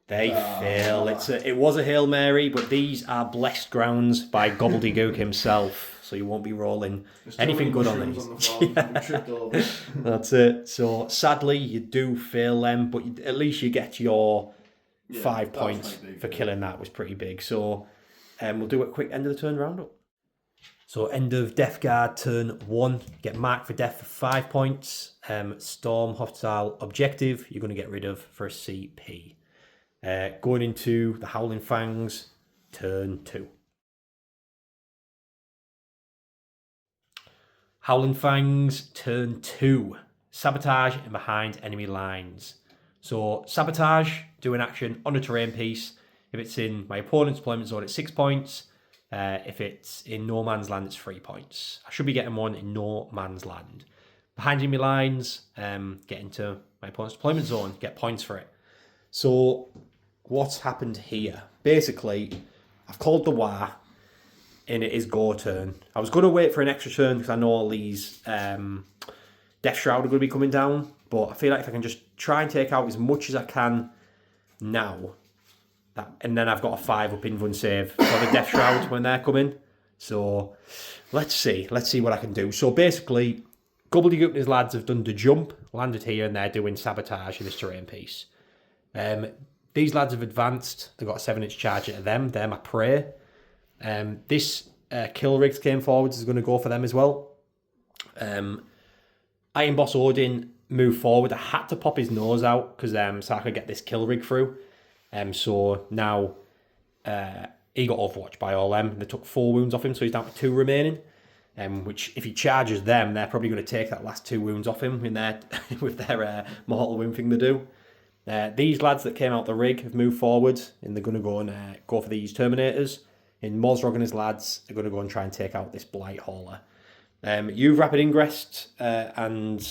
They fail. It was a Hail Mary, but these are blessed grounds by Gobbledygook himself. So you won't be rolling anything good on these. That's it. So sadly, you do fail them, but at least you get your 5 points for killing that. Was pretty big. So we'll do a quick end of the turn roundup. So end of Death Guard turn 1. Get marked for death for 5 points. Storm hostile objective. You're going to get rid of for a CP. Going into the Howling Fangs turn 2. Howling Fangs, turn 2. Sabotage and behind enemy lines. So, sabotage, do an action on a terrain piece. If it's in my opponent's deployment zone, it's 6 points. If it's in no man's land, it's 3 points. I should be getting one in no man's land. Behind enemy lines, get into my opponent's deployment zone, get points for it. So, what's happened here? Basically, I've called the war. And it is go turn. I was going to wait for an extra turn because I know all these Death Shroud are going to be coming down. But I feel like if I can just try and take out as much as I can now, and then I've got a 5 up invuln save for the Death Shroud when they're coming. So let's see what I can do. So basically, Gobbledygook and his lads have done the jump, landed here, and they're doing sabotage in this terrain piece. These lads have advanced. They've got a 7-inch charge at them. They're my prey. This Kill Rigs came forwards is going to go for them as well. Iron Boss Odin moved forward. I had to pop his nose out because so I could get this Kill Rig through. So now he got overwatched by all them. They took 4 wounds off him, so he's down to 2 remaining. Which if he charges them, they're probably going to take that last 2 wounds off him in their with their mortal wound thing they do. These lads that came out the rig have moved forward, and they're going to go and go for these Terminators. And Mozrog and his lads are going to go and try and take out this Blight Hauler. You've rapid ingressed and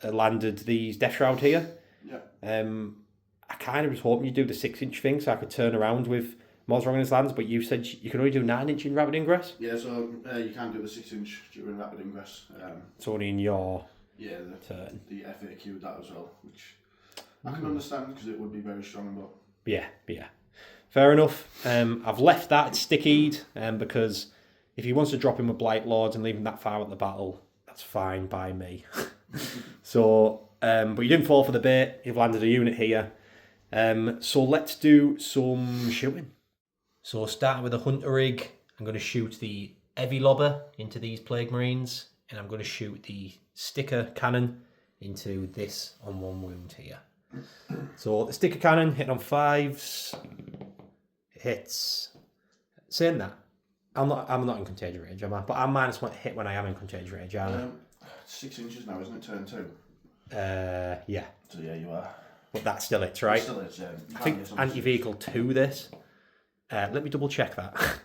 landed these Death Shroud here. Yeah. I kind of was hoping you'd do the 6-inch thing so I could turn around with Mozrog and his lads, but you said you can only do 9-inch in rapid ingress? Yeah, so you can't do the 6-inch during rapid ingress. It's only in your turn. The FAQ that as well, which I can understand because it would be very strong, but... Yeah. Fair enough. I've left that stickied because if he wants to drop him with Blight Lords and leave him that far at the battle, that's fine by me. So, but you didn't fall for the bait. You've landed a unit here. So let's do some shooting. So starting with the Hunter Rig, I'm going to shoot the Heavy Lobber into these Plague Marines, and I'm going to shoot the Sticker Cannon into this on 1 wound here. So the Sticker Cannon hitting on 5s. Hits. Saying that, I'm not in contagion range, am I? But I'm -1 hit when I am in contagion range, aren't I? 6 inches now, isn't it? Turn 2. Yeah. So yeah, you are. But that still hits, right? It still hits, yeah. I think anti-vehicle 2 this. Let me double check that.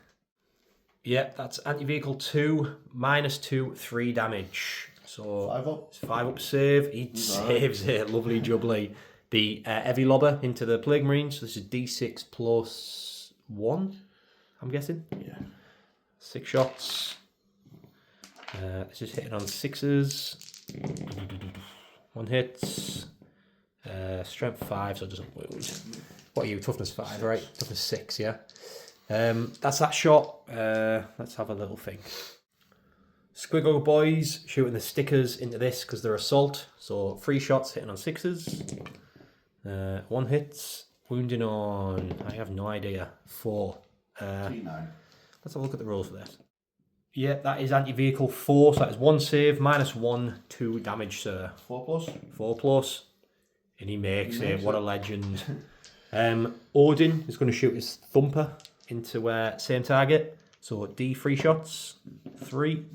Yep, that's anti-vehicle 2, -2, 3 damage. So 5 up. It's 5 up save. He saves it. Lovely jubbly. The Heavy Lobber into the Plague Marines. So this is D6 plus 1, I'm guessing. Yeah. 6 shots. This is hitting on 6s. 1 hits. Strength 5, so it doesn't wound. What are you? Toughness 5, right? Toughness 6, yeah. That's that shot. Let's have a little think. Squiggle boys shooting the stickers into this because they're assault. So 3 shots hitting on 6s. 1 hits. Wounding on, I have no idea, 4. T9. Let's have a look at the rolls for this. Yeah, that is anti-vehicle 4, so that is 1 save, -1, 2 damage, sir. 4+. 4+. And he makes it. What a legend. Odin is going to shoot his thumper into same target. So D3 shots. 3.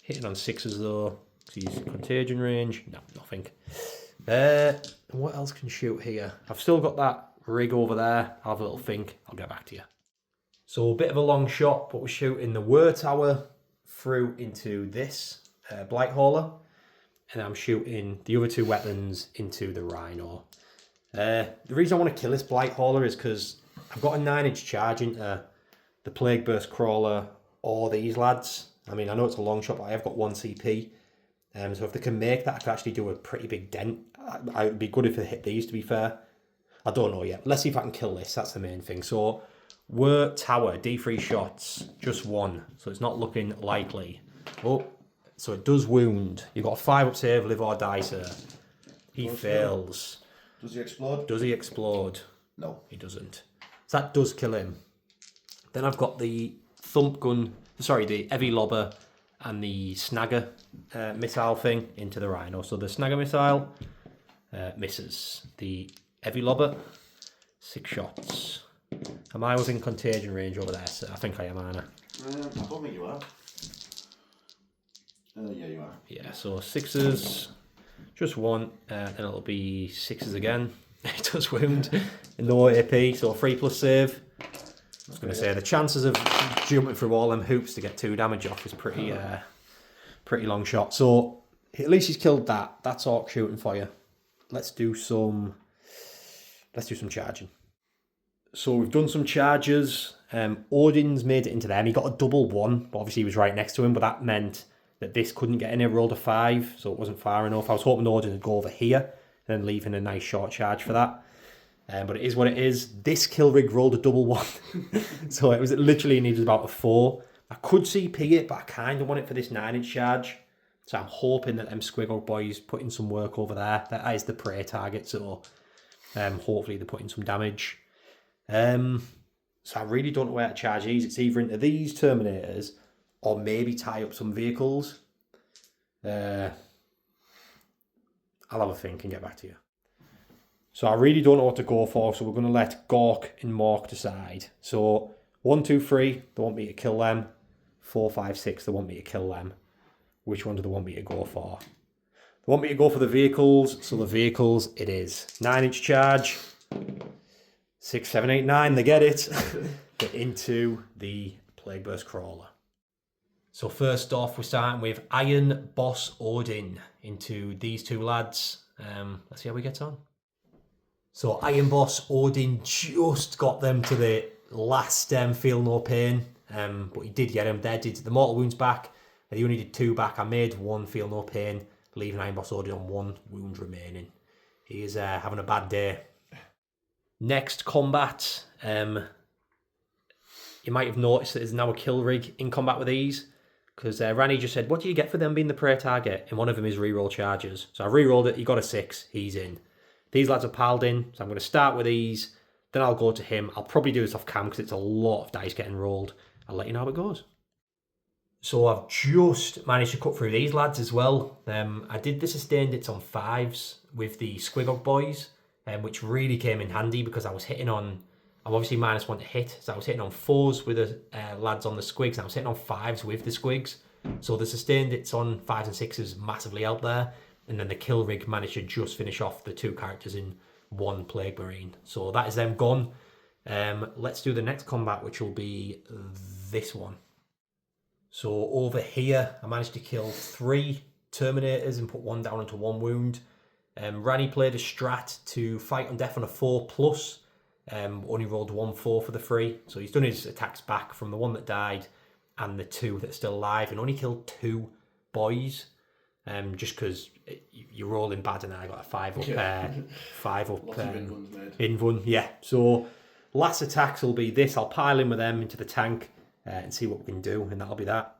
Hitting on 6s though. He's contagion range. No, nothing. What else can shoot here? I've still got that rig over there. I'll have a little think. I'll get back to you. So a bit of a long shot, but we're shooting the War Tower through into this Blight Hauler. And I'm shooting the other 2 weapons into the Rhino. The reason I want to kill this Blight Hauler is because I've got a 9-inch charge into the Plague Burst Crawler or these lads. I mean, I know it's a long shot, but I have got 1 CP. So if they can make that, I could actually do a pretty big dent. It would be good if they hit these, to be fair. I don't know yet. Let's see if I can kill this. That's the main thing. So, War Tower, D3 shots, just 1. So it's not looking likely. Oh, so it does wound. You've got a 5-up save, live or die, sir. He fails. Does he explode? Does he explode? No. He doesn't. So that does kill him. Then I've got the thump gun, sorry, the heavy lobber and the snagger missile thing into the Rhino. So the snagger missile misses. The heavy lobber, 6 shots. Am I within contagion range over there? So I think I am, Anna. I don't think you are. Yeah, you are. Yeah, so 6s, just 1, then it'll be 6s again. It does wound in no AP, so 3+ save. I was going to say the chances of jumping through all them hoops to get 2 damage off is pretty long shot. So at least he's killed that. That's Orc shooting for you. Let's do some charging. So we've done some charges. Odin's made it into there, and he got a double 1, but obviously he was right next to him, but that meant that this couldn't get in. It rolled a 5, so it wasn't far enough. I was hoping Odin would go over here and then leaving a nice short charge for that. But it is what it is. This kill rig rolled a double 1. So it was literally needed about a 4. I could CP it, but I kind of want it for this 9-inch charge. So I'm hoping that them Squiggle boys put in some work over there. That is the prey target, so hopefully they're putting some damage. So I really don't know where to charge these. It's either into these Terminators or maybe tie up some vehicles. I'll have a think and get back to you. So I really don't know what to go for, so we're going to let Gork and Mork decide. So 1, 2, 3, they want me to kill them. 4, 5, 6, they want me to kill them. Which one do they want me to go for? They want me to go for the vehicles, so the vehicles it is. 9-inch charge. 6, 7, 8, 9, they get it. Get into the Plague Burst Crawler. So first off, we're starting with Iron Boss Odin into these 2 lads. Let's see how we get on. So Iron Boss Odin just got them to the last Feel No Pain, but he did get them. There did the mortal wounds back. He only did 2 back. I made 1 Feel No Pain, leaving Iron Boss Odin on 1 wound remaining. He is having a bad day. Next combat, you might have noticed that there's now a kill rig in combat with these, because Ranny just said, what do you get for them being the prey target? And one of them is reroll charges. So I rerolled it, he got a 6, he's in. These lads are piled in, so I'm going to start with these, then I'll go to him. I'll probably do this off cam because it's a lot of dice getting rolled. I'll let you know how it goes. So I've just managed to cut through these lads as well. I did the sustained hits on 5s with the Squigog boys, which really came in handy because I was hitting on, I'm obviously -1 to hit, so I was hitting on 4s with the lads on the Squigs, and I was hitting on 5s with the Squigs. So the sustained hits on 5s and 6s massively out there. And then the kill rig managed to just finish off the 2 characters in 1 Plague Marine. So that is them gone. Let's do the next combat, which will be this one. So over here, I managed to kill 3 Terminators and put 1 down into 1 wound. Ranny played a strat to fight on death on a 4+. Only rolled 1 4 for the 3. So he's done his attacks back from the 1 that died and the 2 that's still alive, and only killed 2 boys. Just because you're rolling bad, and I got a 5-up, 5-up invuln. Yeah. So last attacks will be this. I'll pile in with them into the tank and see what we can do, and that'll be that.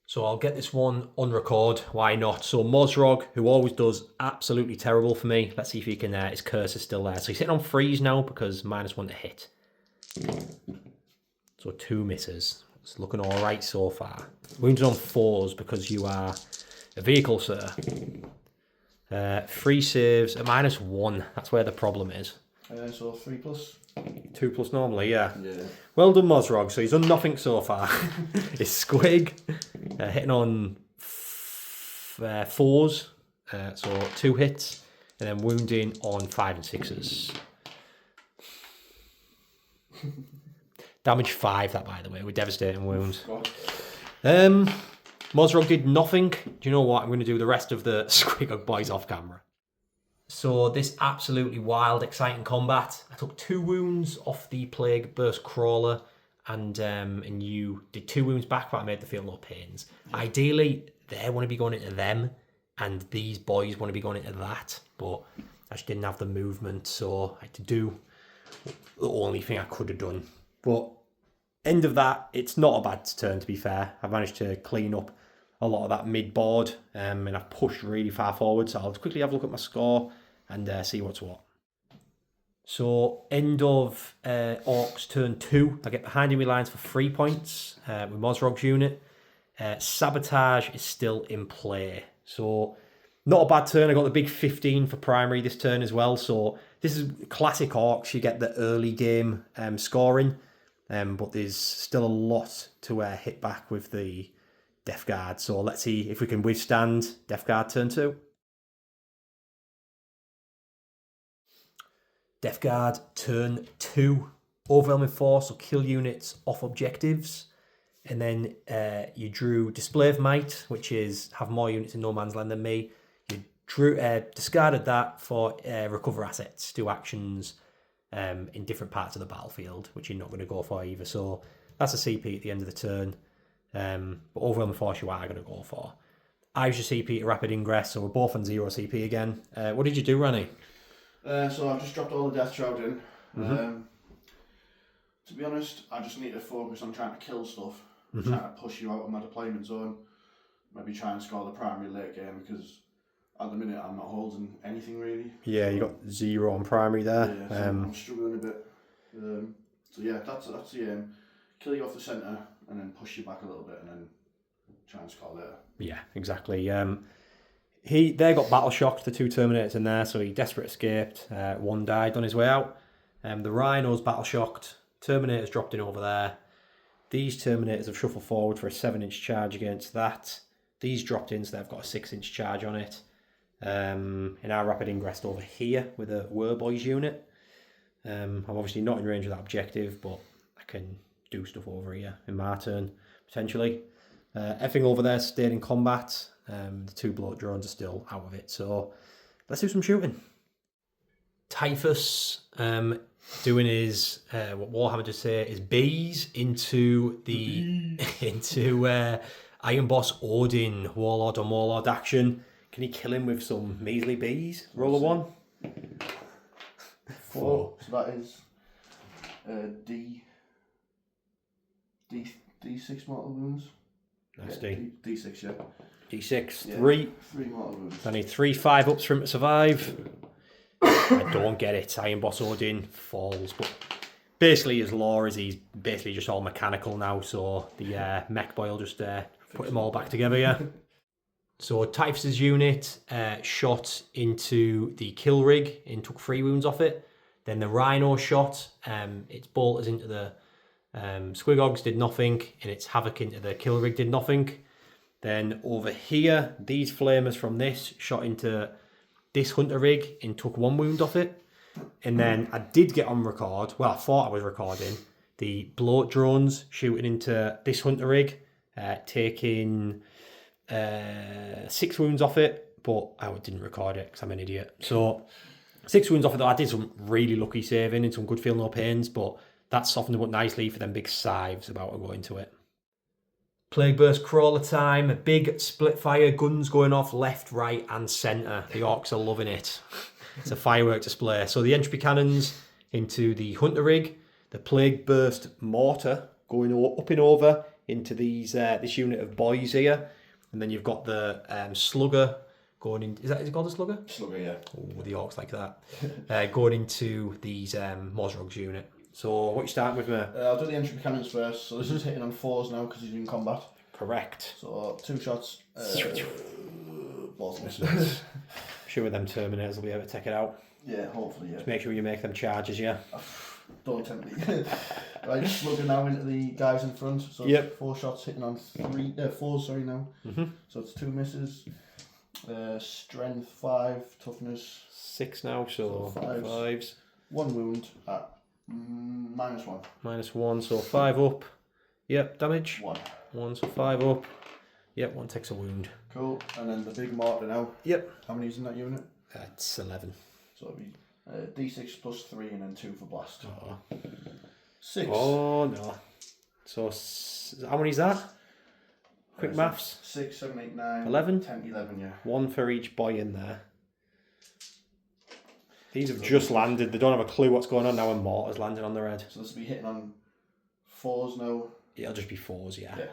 So I'll get this one on record. Why not? So Mozrog, who always does absolutely terrible for me. Let's see if he can. His curse is still there. So he's hitting on 3s now because -1 to hit. So 2 misses. It's looking all right so far. Wounded on 4s because you are a vehicle, sir. 3 saves, a -1. That's where the problem is. So 3+. 2+ normally, yeah. Yeah. Well done, Mozrog. So he's done nothing so far. It's Squig hitting on 4s, so 2 hits, and then wounding on 5 and 6s. Damage 5, that by the way, with devastating wounds. Mozrog did nothing. Do you know what? I'm going to do the rest of the Squig boys off camera. So this absolutely wild, exciting combat. I took 2 wounds off the Plague Burst Crawler, and you did 2 wounds back, but I made the field no pains. Ideally, they want to be going into them, and these boys want to be going into that, but I just didn't have the movement, so I had to do the only thing I could have done. But end of that, it's not a bad turn, to be fair. I've managed to clean up a lot of that mid-board, and I've pushed really far forward, so I'll quickly have a look at my score and see what's what. So, end of Orks turn 2, I get behind enemy lines for 3 points with Mozrog's unit. Sabotage is still in play, so not a bad turn. I got the big 15 for primary this turn as well, so this is classic Orks. You get the early game scoring, but there's still a lot to hit back with the Death Guard, so let's see if we can withstand Death Guard turn 2. Death Guard turn 2, overwhelming force, so kill units off objectives, and then you drew Display of Might, which is have more units in no man's land than me. You discarded that for recover assets, do actions in different parts of the battlefield, which you're not going to go for either, so that's a CP at the end of the turn. But overwhelming force you are going to go for. I use your CP to rapid ingress, so we're both on 0 CP again. What did you do, Ranny? So I've just dropped all the Death Shroud in. To be honest, I just need to focus on trying to kill stuff, trying to push you out of my deployment zone. Maybe try and score the primary late game, because at the minute I'm not holding anything really. Yeah, you got 0 on primary there. Yeah, so I'm struggling a bit. So yeah, that's the aim. Kill you off the centre and then push you back a little bit and then try and score later. Yeah, exactly. They got battle shocked, the 2 Terminators in there, so he desperate escaped. 1 died on his way out. The Rhinos battle shocked. Terminators dropped in over there. These Terminators have shuffled forward for a 7-inch charge against that. These dropped in, so they've got a 6-inch charge on it. And our rapid ingress over here with a Werboys unit. I'm obviously not in range of that objective, but I can do stuff over here in my turn, potentially. Everything over there stayed in combat. The 2 bloat drones are still out of it, so let's do some shooting. Typhus doing his what Warhammer just say is bees into the Iron Boss Odin Warlord on Warlord action. Can he kill him with some measly bees? Roll a 1. 4. So that is D6 mortal wounds. That's yeah, D6, yeah. D6, yeah, 3. 3 mortal wounds. I need 3 5-ups for him to survive. I don't get it. Iron Boss Odin falls, but basically his lore is he's basically just all mechanical now, so the mech boy will just put them all back together, yeah. So Typhus's unit shot into the kill rig and took 3 wounds off it. Then the Rhino shot its bolters into the Squigogs, did nothing, and its Havoc into the kill rig did nothing. Then over here, these flamers from this shot into this Hunter rig and took 1 wound off it. And then I did get on record, well I thought I was recording, the bloat drones shooting into this Hunter rig, taking 6 wounds off it, but I didn't record it because I'm an idiot. So 6 wounds off it though, I did some really lucky saving and some good feel no pains, but that softened them up nicely for them big scythes about to go into it. Plague Burst Crawler time, a big split fire, guns going off left, right and centre. The Orks are loving it. It's a firework display. So the entropy cannons into the Hunter rig, the Plague Burst mortar going up and over into these this unit of boys here, and then you've got the slugger going in. Is it called a slugger? Slugger, yeah. Oh, the Orks like that. Going into these Mozrog's unit. So what you starting with, mate? I'll do the entry cannons first. So this is hitting on 4s now because he's in combat. Correct. So 2 shots. Both misses. Sure, with them Terminators will be able to take it out. Yeah, hopefully, yeah. Just make sure you make them charges, yeah. Don't tempt me. Right, slugging now into the guys in front. So 4 shots hitting on 4, sorry, now. So it's 2 misses. Strength 5, toughness 6 now, so 5s. 1 wound at -1. -1, so 5 up. Yep, damage. 1, so 5 up. Yep, 1 takes a wound. Cool. And then the big mortar now. Yep. How many is in that unit? That's 11. So it'll be D6 plus 3 and then 2 for blast. 6. Oh no. So how many is that? Quick maths. 6, 7, 8, 9, 11? 10, 11, yeah. 1 for each boy in there. These have just landed. They don't have a clue what's going on now when mortar's landed on their head. So this will be hitting on 4s now. It'll just be 4s, yeah.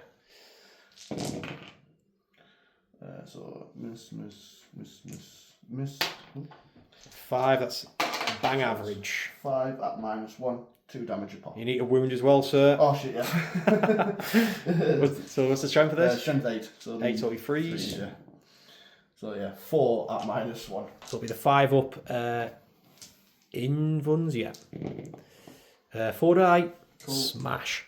So miss. 5, that's bang average. 5 at -1, 2 damage a pop. You need a wound as well, sir. Oh shit, yeah. So what's the strength of this? Strength 8. So 8, so we freeze. Yeah. So yeah, 4 at -1. So it'll be the 5 up invuns, yeah. 4 die, smash.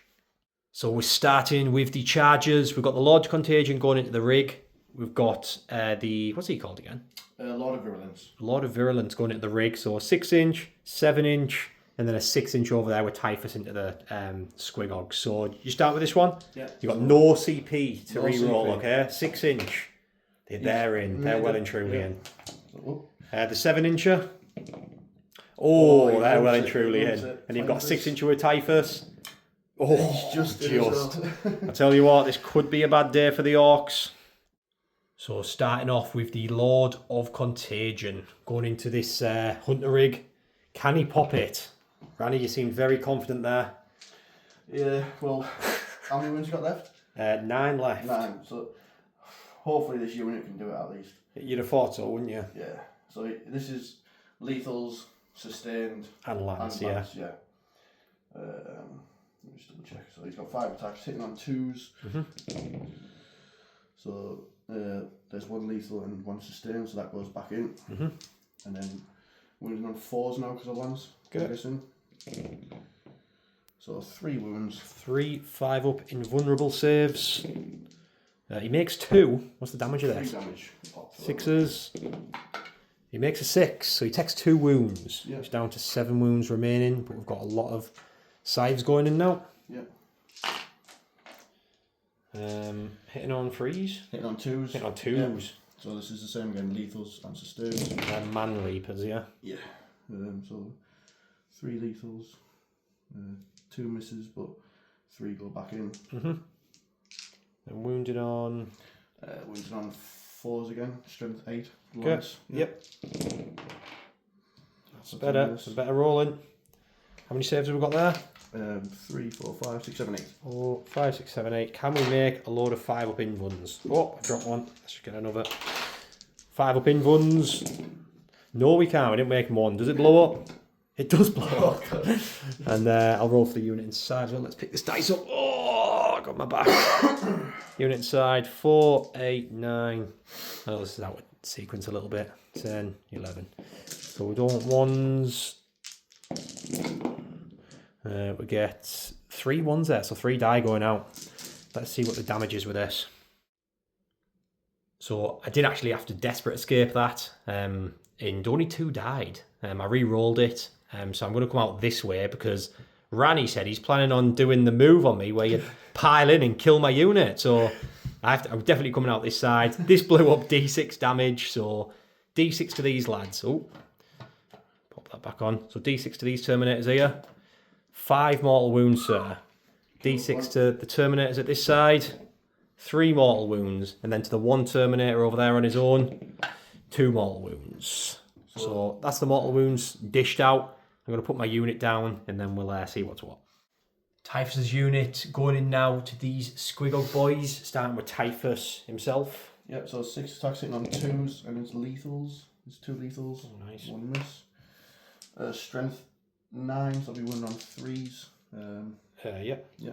So we're starting with the chargers. We've got the Lord Contagion going into the rig. We've got the, what's he called again? Lord of Virulence. Lord of Virulence going into the rig. So a 6-inch, 7-inch, and then a 6-inch over there with Typhus into the Squigog. So you start with this one? Yeah. You've got no CP to re-roll, CP. okay? 6-inch. They're in. They're well and truly in. The 7-incher. Oh, they're well and truly in. And you've got a 6-incher with Typhus. Oh, just. I tell you what, this could be a bad day for the Orks. So starting off with the Lord of Contagion. Going into this hunter rig. Can he pop it? Ranny, you seem very confident there. Yeah, well, how many wounds you got left? 9 left. 9, so hopefully this unit can do it at least. You'd have thought so, wouldn't you? Yeah, so this is lethals, sustained, And lance, yeah. Let me just double check. So he's got 5 attacks, hitting on 2s. So there's 1 lethal and 1 sustained, so that goes back in. And then wounding on 4s now because of ones. Good. So 3 wounds. 3 5 up invulnerable saves. He makes 2. What's the damage of 3 this? damage. 6s. He makes a 6, so he takes 2 wounds. Yeah. He's down to 7 wounds remaining, but we've got a lot of scythes going in now. Yeah. Hitting on 3s. Hitting on 2s. Hitting on 2s. Yeah. So this is the same again, lethals and sustained. Man Reapers, yeah. Yeah. So 3 lethals, 2 misses, but 3 go back in. And wounded on... Wounded on 4s again, strength 8. Good. Lance. Yep. That's better. Some better rolling. How many saves have we got there? 3, 4, 5, 6, 7, 8. 4, 5, 6, 7, 8. Can we make a load of 5 up invuns? Oh, I dropped one. Let's just get another. 5 up invuns. No, we can't. We didn't make 1. Does it blow up? It does blow up. And I'll roll for the unit inside. Well, let's pick this dice up. Oh, I got my back. Unit inside. 4, 8, 9. Oh, this is out of sequence a little bit. 10, 11. So we don't want 1s. We get 3 1s there, so 3 die going out. Let's see what the damage is with this. So I did actually have to desperate escape that, and only 2 died. I re-rolled it, so I'm going to come out this way because Ranny said he's planning on doing the move on me where you pile in and kill my unit. So I'm definitely coming out this side. This blew up D6 damage, so D6 to these lads. Oh, pop that back on. So D6 to these Terminators here. 5 mortal wounds, sir. D6 to the Terminators at this side. 3 mortal wounds. And then to the 1 Terminator over there on his own. 2 mortal wounds. So that's the mortal wounds dished out. I'm going to put my unit down and then we'll see what's what. Typhus's unit going in now to these Squigog boys, starting with Typhus himself. Yep, so 6 attacks hitting on 2s and it's lethals. There's 2 lethals. Oh, nice. 1 miss. Strength 9, so I'll be winning on 3s. Yeah. Yeah.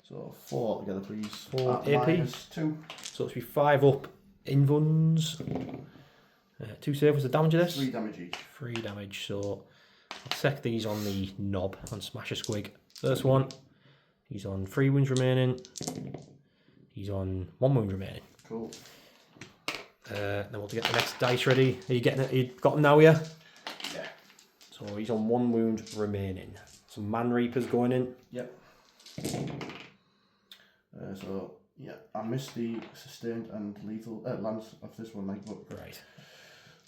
So 4 together, please. 4 AP. -2. So it's be 5 up invuns. 2 save. What's the damage of this? 3 damage each. 3 damage. So I'll set these on the knob and smash a squig. First one, he's on 3 wounds remaining. He's on 1 wound remaining. Cool. Then we'll get the next dice ready. Are you getting it? You got them now, yeah? Yeah. So he's on 1 wound remaining. Some Man Reapers going in. Yep. So yeah, I missed the sustained and lethal lance of this one, like, but Right.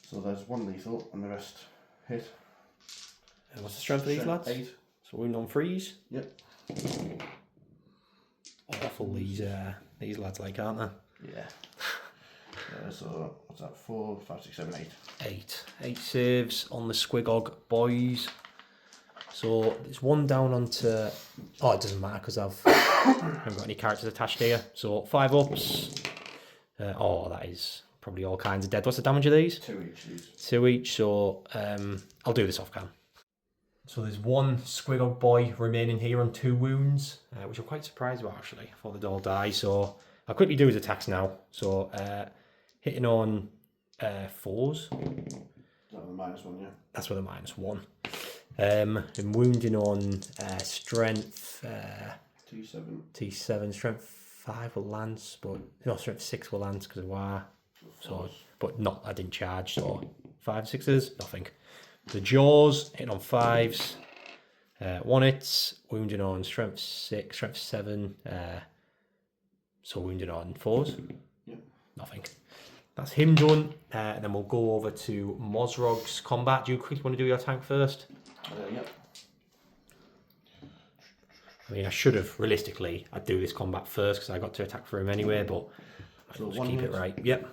so there's 1 lethal and the rest hit. And what's the strength of these lads? 8. So wound on freeze. Yep. Awful these lads like, aren't they? Yeah. So what's that? 4, 5, 6, 7, 8. 8 saves on the Squigog boys. So there's 1 down onto. Oh, it doesn't matter because I haven't got any characters attached here. So 5 ups. Oh, that is probably all kinds of dead. What's the damage of these? 2 each. These. 2 each. So I'll do this off cam. So there's 1 Squigog boy remaining here on 2 wounds, which I'm quite surprised about actually. I thought they'd all die. So I'll quickly do his attacks now. So hitting on 4s. Is that the -1, yeah? That's with a -1. And wounding on strength T7. T7, strength 5 will lance, but no, strength 6 will lance because of war. So, but not, I didn't charge, so 5 6s, nothing. The jaws hitting on 5s, 1 hits, wounding on strength 6, strength 7, so wounding on 4s, Yep. nothing. That's him done, and then we'll go over to Mozrog's combat. Do you quickly want to do your tank first? Yep. I mean, I should have, realistically, I'd do this combat first because I got to attack for him anyway, but So I'll just 1 keep hit. it right. Yep,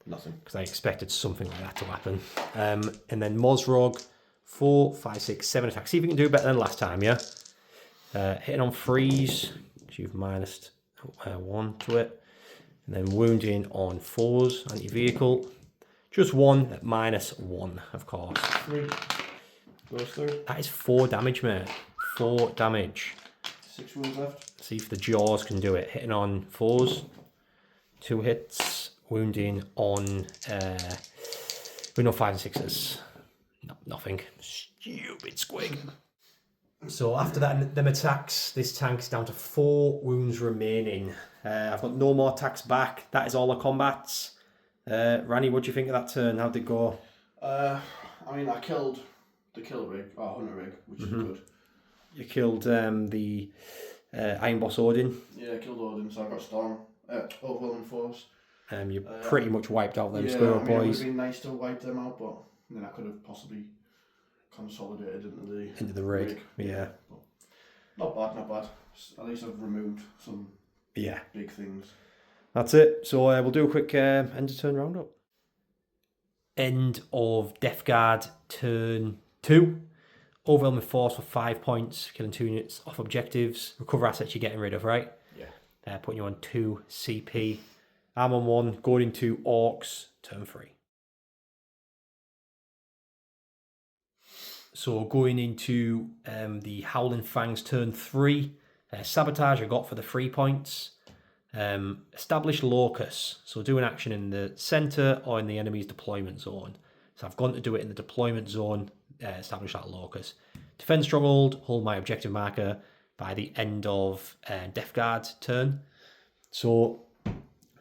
Nothing. because I expected something like that to happen. And then Mozrog, 4, 5, 6, 7 attacks. See if you can do better than last time, yeah? Hitting on freeze, because you've minus 1 to it. And then wounding on 4s, anti-vehicle. Just 1 at -1, of course. 3. Goes through. That is 4 damage, mate. 4 damage. 6 wounds left. See if the jaws can do it. Hitting on 4s, 2 hits, wounding on 5 and 6s. No, nothing. Stupid squig. So after that, them attacks, this tank's down to 4 wounds remaining. I've got no more attacks back. That is all the combats. Ranny, what do you think of that turn? How'd it go? I mean, I killed the kill rig, or hunter rig, which is good. You killed the Iron Boss Odin. Yeah, I killed Odin, so I got Storm. Overwhelming Force. You pretty much wiped out them Yeah, Squirrel I mean, it would boys. have been nice to wipe them out, but then I could have possibly consolidated into the rig. Yeah. But not bad, not bad. At least I've removed some Yeah. big things. That's it. So we'll do a quick end of turn roundup. End of Death Guard turn 2. Overwhelming Force for 5 points, killing 2 units off objectives. Recover assets you're getting rid of, right? Yeah. Putting you on 2 CP. I'm on 1, going into Orks, turn 3. So going into the Howling Fangs turn 3. Sabotage I got for the 3 points. Establish Locus. So do an action in the centre or in the enemy's deployment zone. So I've gone to do it in the deployment zone. Establish that Locus. Defend Stronghold. Hold my objective marker by the end of Death Guard turn. So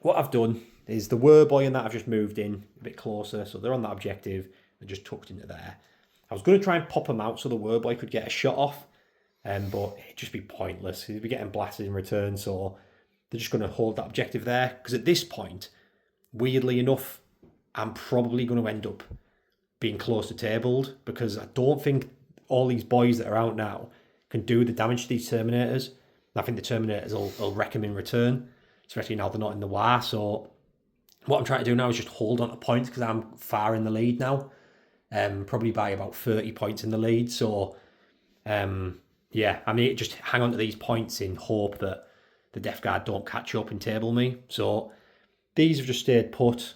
what I've done is the Werboy and that I've just moved in a bit closer. So they're on that objective. They're just tucked into there. I was going to try and pop them out so the Werboy could get a shot off. But it'd just be pointless. He'd be getting blasted in return. So they're just going to hold that objective there. Because at this point, weirdly enough, I'm probably going to end up being close to tabled. Because I don't think all these boys that are out now can do the damage to these Terminators. And I think the Terminators will wreck them in return. Especially now they're not in the war. So what I'm trying to do now is just hold on to points. Because I'm far in the lead now. Probably by about 30 points in the lead. So yeah, I mean, just hang on to these points in hope that the Death Guard don't catch up and table me. So these have just stayed put.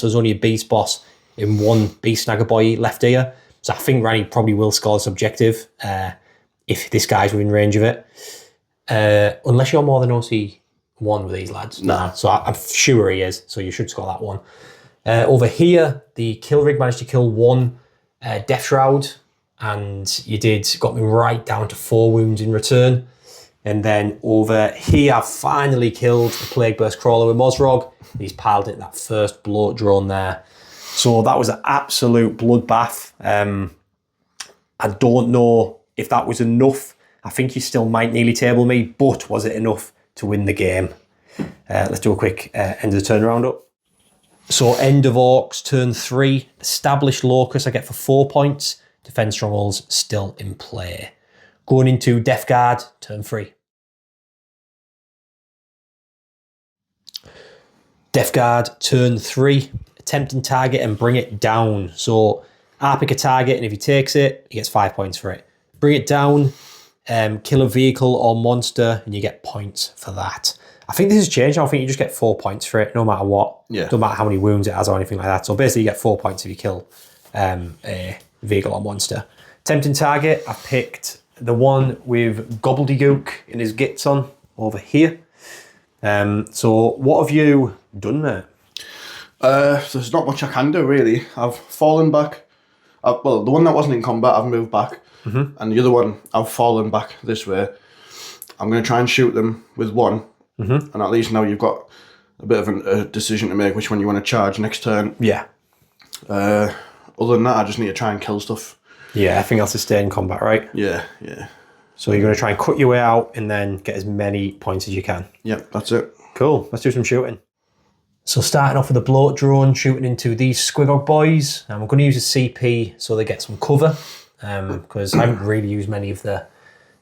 so there's only a beast boss in one beast snagger boy left here. So I think Ranny probably will score this objective if this guy's within range of it. Unless you're more than OC1 with these lads. Nah. So I'm sure he is, so you should score that one. Over here, the kill rig managed to kill one Death Shroud, and you got me right down to 4 wounds in return. And then over here, I've finally killed the Plague Burst Crawler with Mozrog. He's piled it that first bloat drone there. So that was an absolute bloodbath. I don't know if that was enough. I think you still might nearly table me, but was it enough to win the game? Let's do a quick end of the turn roundup. So end of Orks, turn 3. Established Locust I get for 4 points. Defend Strongholds still in play. Going into Death Guard, turn 3. Death Guard, turn 3. Attempt and target and bring it down. So I pick a target, and if he takes it, he gets 5 points for it. Bring it down, kill a vehicle or monster, and you get points for that. I think this has changed. I think you just get 4 points for it, no matter what. Yeah. No matter how many wounds it has or anything like that. So basically, you get 4 points if you kill a vehicle or monster. Tempting target, I picked the one with Gobbledygook in his gits on over here. So what have you done, mate? There's not much I can do, really. I've fallen back. Well, the one that wasn't in combat, I've moved back. Mm-hmm. And the other one, I've fallen back this way. I'm going to try and shoot them with one. Mm-hmm. And at least now you've got a bit of a decision to make which one you want to charge next turn. Yeah. Other than that, I just need to try and kill stuff. Yeah, everything else is stay in combat, right? Yeah. So you're going to try and cut your way out and then get as many points as you can. Yep, that's it. Cool, let's do some shooting. So starting off with a bloat drone, shooting into these Squigog boys. I'm going to use a CP so they get some cover, because I haven't really used many of the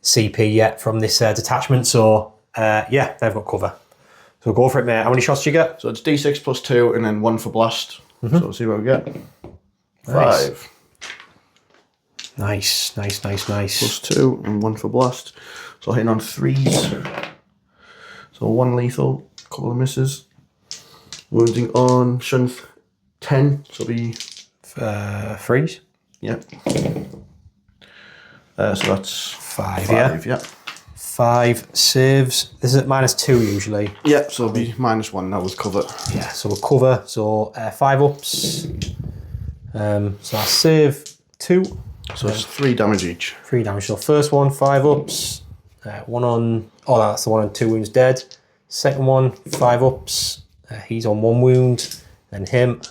CP yet from this detachment. So yeah, they've got cover. So go for it, mate. How many shots do you get? So it's D6 plus 2 and then 1 for blast. So we'll see what we get. Nice. 5. Nice. Plus 2 and 1 for blast. So hitting on 3s. So 1 lethal, a couple of misses. Wounding on strength 10, so it'll be... Freeze? Yep. So that's 5, yeah. 5 saves. This is at -2 usually. Yep, so it'll be -1 now with cover. Yeah, so we'll cover. So 5 ups. So I save 2. So it's 3 damage each. 3 damage. So first one, 5 ups. One on... Oh, that's the one on 2 wounds dead. Second one, 5 ups. He's on 1 wound. Then him.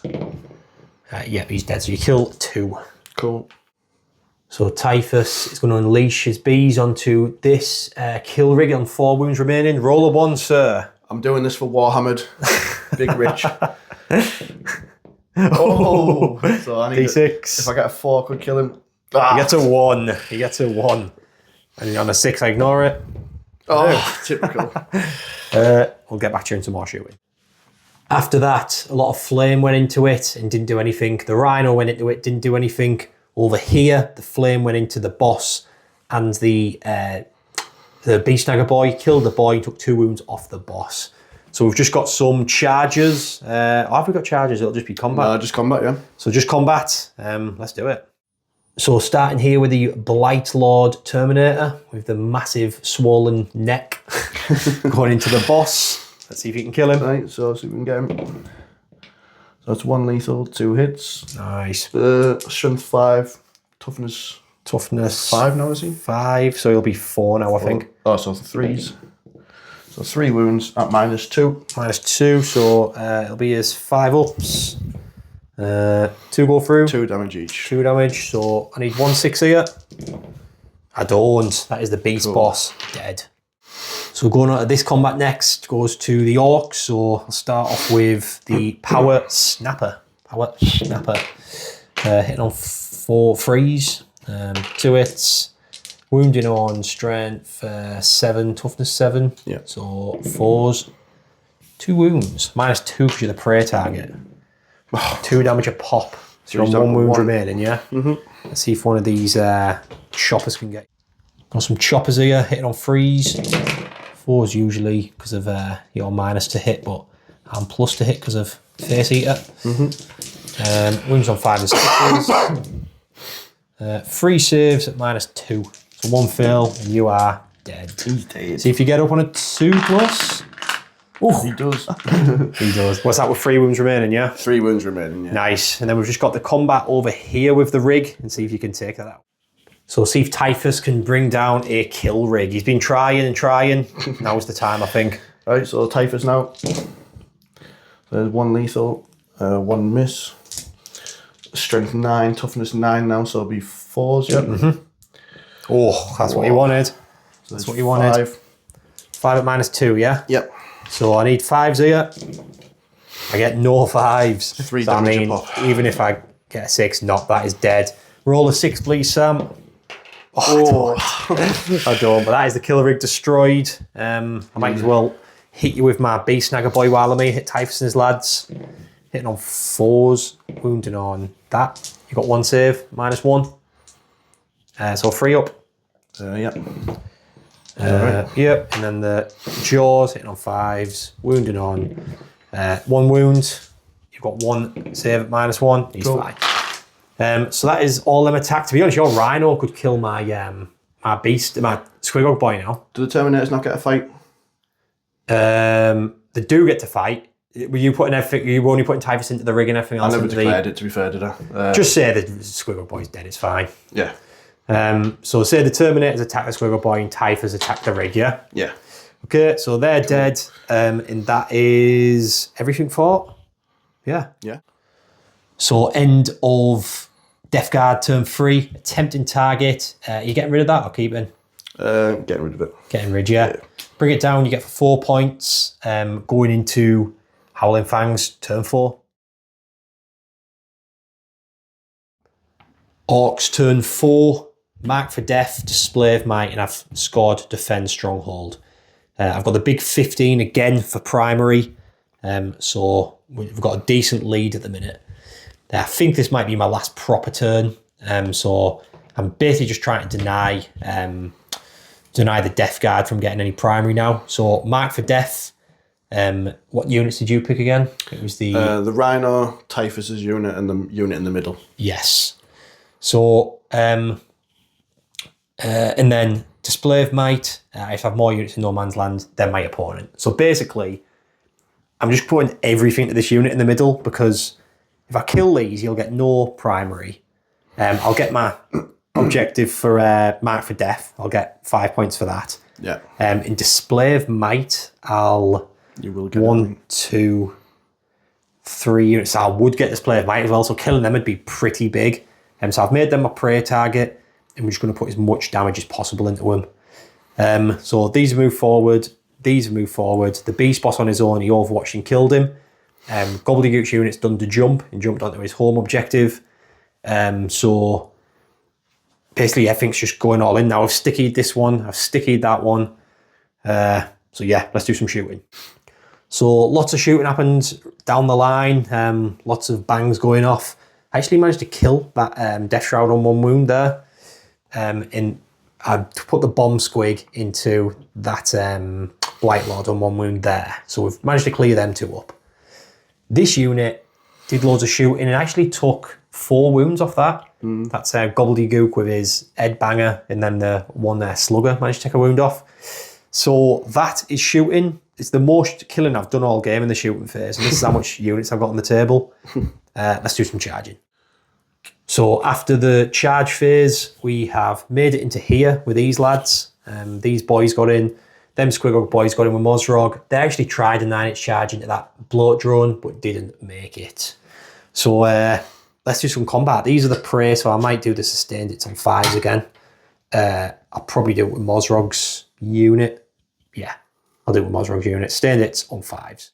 Yeah, he's dead. So you kill 2. Cool. So Typhus is going to unleash his bees onto this kill rig on 4 wounds remaining. Roll a 1, sir. I'm doing this for Warhammered. Big Rich. Oh! So I need D6. if I get a 4, I could kill him. He gets a 1. He gets a 1. And on a 6, I ignore it. Oh, typical. We'll get back to you into more shooting. After that, a lot of flame went into it and didn't do anything. The rhino went into it, didn't do anything. Over here, the flame went into the boss and the beast snagger boy. Killed the boy, took 2 wounds off the boss. So we've just got some charges. Have we got charges? It'll just be combat. No, just combat, yeah. So just combat. Let's do it. So starting here with the Blight Lord Terminator with the massive swollen neck going into the boss. Let's see if you can kill him. Right, so see if we can get him. So that's 1 lethal, 2 hits. Nice. Strength 5, toughness 5 now, is he? 5, so he'll be 4 now, I think. Oh, so 3s. So 3 wounds at -2. -2, so it'll be his 5 ups. 2 go through. 2 damage each. 2 damage, so I need 1 6 here. I don't. That is the beast boss. Dead. So going on to this combat next goes to the Orks. So I'll start off with the Power Snapper. Hitting on 4 freeze. 2 hits. Wounding on strength 7, toughness 7. Yeah. So 4s. 2 wounds. -2 because you're the prey target. 2 damage a pop. So you're on 1 wound remaining, yeah? Let's see if one of these choppers can get. Got some choppers here, hitting on freeze. 4s usually because of your minus to hit, but I'm plus to hit because of face eater. Wounds on 5 and 6s. 3 saves at -2. So 1 fail and you are dead. He's dead. See if you get up on a 2+. Oh, he does. He does. What's that with 3 wounds remaining, yeah? 3 wounds remaining, yeah. Nice. And then we've just got the combat over here with the rig and see if you can take that out. So see if Typhus can bring down a kill rig. He's been trying and trying. Now's the time, I think. Right, so Typhus now. There's 1 lethal, 1 miss. Strength 9, toughness 9 now, so it'll be 4s, yeah. Oh, that's what you wanted. So that's what you wanted. 5 at -2, yeah? Yep. So I need 5s here. I get no 5s. 3 so damage I mean, a pop. even if I get a 6, that is dead. Roll a 6, please, Sam. Oh, I don't, but that is the killer rig destroyed. I might as well hit you with my beast snagger boy while I'm here. Hit Typhus and his lads. Hitting on 4s, wounding on that. You got 1 save, -1. So 3 up. Yep. Yep, and then the jaws hitting on 5s, wounding on 1 wound. You've got 1 save at -1. He's cool. fine. So that is all them attack. To be honest, your rhino could kill my my Squigog boy now. Do the Terminators not get a fight? They do get to fight. Were you putting everything? You were only putting Typhus into the rig and everything else? I never declared it, to be fair, did I? Just say the Squigog boy's dead. It's fine. Yeah. So say the Terminators attack the Squigog boy and Typhus attack the rig. Yeah. Yeah. Okay, so they're dead, and that is everything fought. Yeah. Yeah. So end of Death Guard turn 3, attempting target. You getting rid of that or keeping? Getting rid of it. Getting rid, yeah. Bring it down, you get for 4 points. Going into Howling Fangs, turn 4. Orks, turn 4. Mark for Death, Display of Might, and I've scored Defend Stronghold. I've got the big 15 again for primary. So we've got a decent lead at the minute. I think this might be my last proper turn. So I'm basically just trying to deny the Death Guard from getting any primary now. So Mark for Death. What units did you pick again? It was the Rhino, Typhus's unit, and the unit in the middle. Yes. So and then Display of Might. If I have more units in No Man's Land than my opponent. So basically, I'm just putting everything to this unit in the middle because if I kill these, you'll get no primary. I'll get my objective for Mark for Death. I'll get 5 points for that. Yeah. In Display of Might, You will get 1, 2, 3 units. So I would get Display of Might as well. So killing them would be pretty big. So I've made them my prey target, and we're just going to put as much damage as possible into them. So these move forward. These have moved forward. The Beast Boss on his own, he overwatched and killed him. Gobbledygook's unit's done the jump and jumped onto his home objective. So basically everything's just going all in. Now I've stickied this one, I've stickied that one. So yeah, let's do some shooting. So lots of shooting happened down the line, lots of bangs going off. I actually managed to kill that Death Shroud on 1 wound there. And I put the bomb squig into that Blight Lord on 1 wound there. So we've managed to clear them 2 up. This unit did loads of shooting and actually took 4 wounds off that. That's Gobbledygook with his head banger, and then the one Slugger managed to take a wound off. So that is shooting. It's the most killing I've done all game in the shooting phase, and this is how much units I've got on the table. Let's do some charging. So after the charge phase, we have made it into here with these lads. These boys got in. Them Squiggle boys got in with Mozrog. They actually tried a 9-inch charge into that bloat drone, but didn't make it. So let's do some combat. These are the prey, so I might do the sustained. It's on 5s again. I'll probably do it with Mozrog's unit. Yeah, I'll do it with Mozrog's unit. Sustained it's on 5s.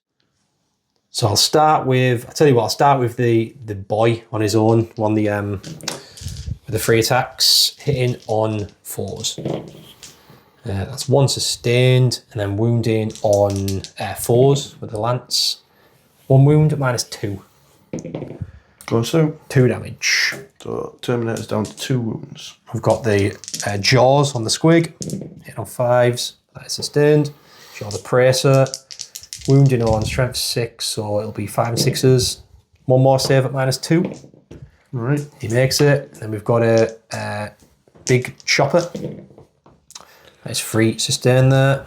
So I'll start with, I'll start with the boy on his own, with the 3 attacks, hitting on 4s. That's 1 sustained, and then wounding on 4s with the lance. 1 wound at -2. Goes through. 2 damage. So Terminator's down to 2 wounds. We've got the jaws on the squig, hitting on 5s. That is sustained. Jaw the Pracer. Wounding on strength 6, so it'll be 5 and 6s. 1 more save at -2. Right. He makes it. And then we've got a big chopper. That's 3 sustain there.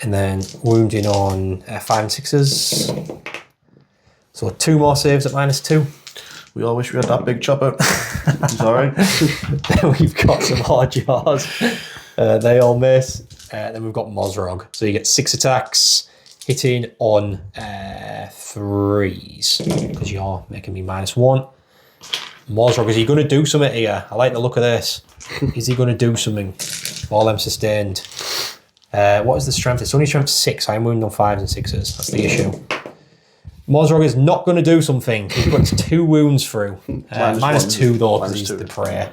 And then wounding on 5 and 6s. So 2 more saves at -2. We all wish we had that big chopper. It's alright. Then we've got some hard jaws. They all miss. Then we've got Mozrog. So you get 6 attacks, hitting on 3s, because you're making me -1. Mozrog, is he going to do something here? I like the look of this. Is he going to do something? All them sustained. What is the strength? It's only strength 6. I'm wounded on 5s and 6s. That's the issue. Mozrog is not going to do something. He puts 2 wounds through. -2 though, because he's the prey.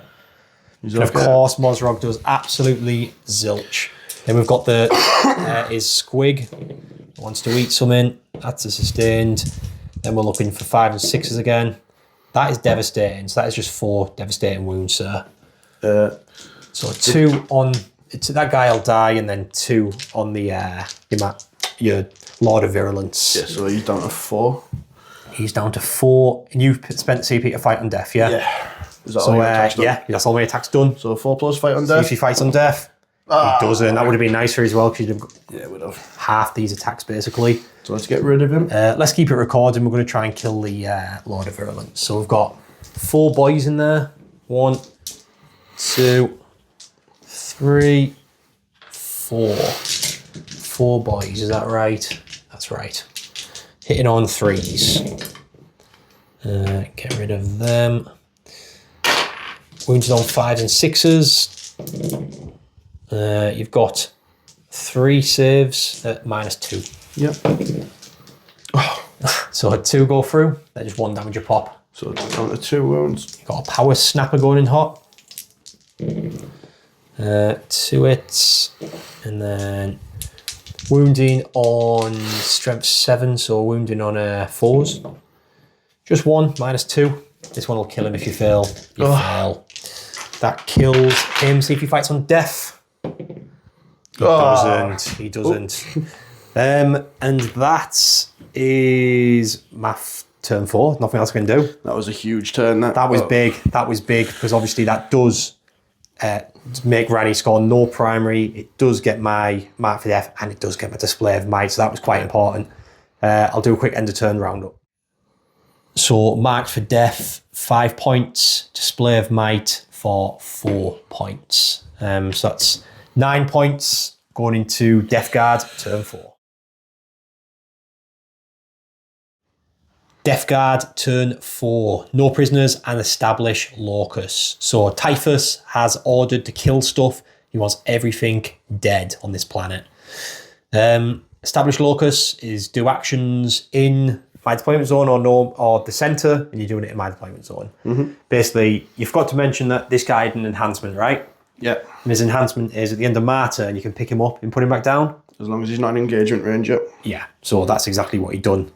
And of course, Mozrog does absolutely zilch. Then we've got the his squig. Wants to eat something. That's a sustained. Then we're looking for 5 and 6s again. That is devastating. So that is just 4 devastating wounds, sir. So 2 on that guy will die, and then 2 on the your Lord of Virulence. Yeah, so he's down to 4. He's down to 4. And you've spent CP to fight on death, yeah? Yeah. Is that So all your attacks done? yeah, that's all my attacks done. So 4 plus fight on If death. he fights on death, he doesn't. That would have been nicer as well, because you'd have got Yeah, we'd have. half these attacks basically. So let's get rid of him. Let's keep it recording. We're going to try and kill the Lord of Virulence. So we've got 4 boys in there. 1, 2, 3, 4. 4 boys, is that right? That's right. Hitting on 3s. Get rid of them. Wounded on 5s and 6s. You've got 3 saves at -2. Yep. So 2 go through, they're just 1 damage a pop. So down to 2 wounds. You've got a power snapper going in hot. 2 hits, and then wounding on strength 7, so wounding on 4s. Just 1, -2. This one will kill him if you fail. You fail. That kills him. See if he fights on death. He doesn't. He doesn't. And that is my turn 4. Nothing else I can do. That was a huge turn. That was big. That was big because obviously that does make Ranny score no primary. It does get my mark for death and it does get my display of might. So that was quite important. I'll do a quick end of turn roundup. So marked for death, 5 points. Display of might for 4 points. So that's 9 points going into Death Guard, turn 4. Death Guard, turn 4. No prisoners and establish Locus. So Typhus has ordered to kill stuff. He wants everything dead on this planet. Establish Locus is do actions in my deployment zone or the centre, and you're doing it in my deployment zone. Basically, you forgot to mention that this guy had an enhancement, right? Yeah. And his enhancement is at the end of Martyr, and you can pick him up and put him back down. As long as he's not in engagement range, yep. Yeah, so that's exactly what he'd done.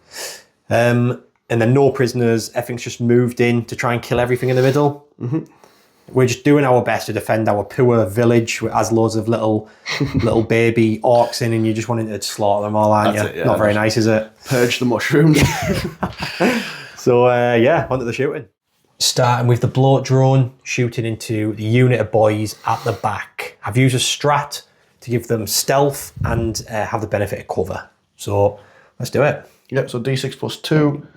And then no prisoners, everything's just moved in to try and kill everything in the middle. We're just doing our best to defend our poor village, which has loads of little baby orcs in, and you're just wanting to slaughter them all, aren't you? It, yeah. Not very nice, is it? Purge the mushrooms. So, yeah, onto the shooting. Starting with the bloat drone, shooting into the unit of boys at the back. I've used a strat to give them stealth and have the benefit of cover. So, let's do it. Yep, so D6 plus 2.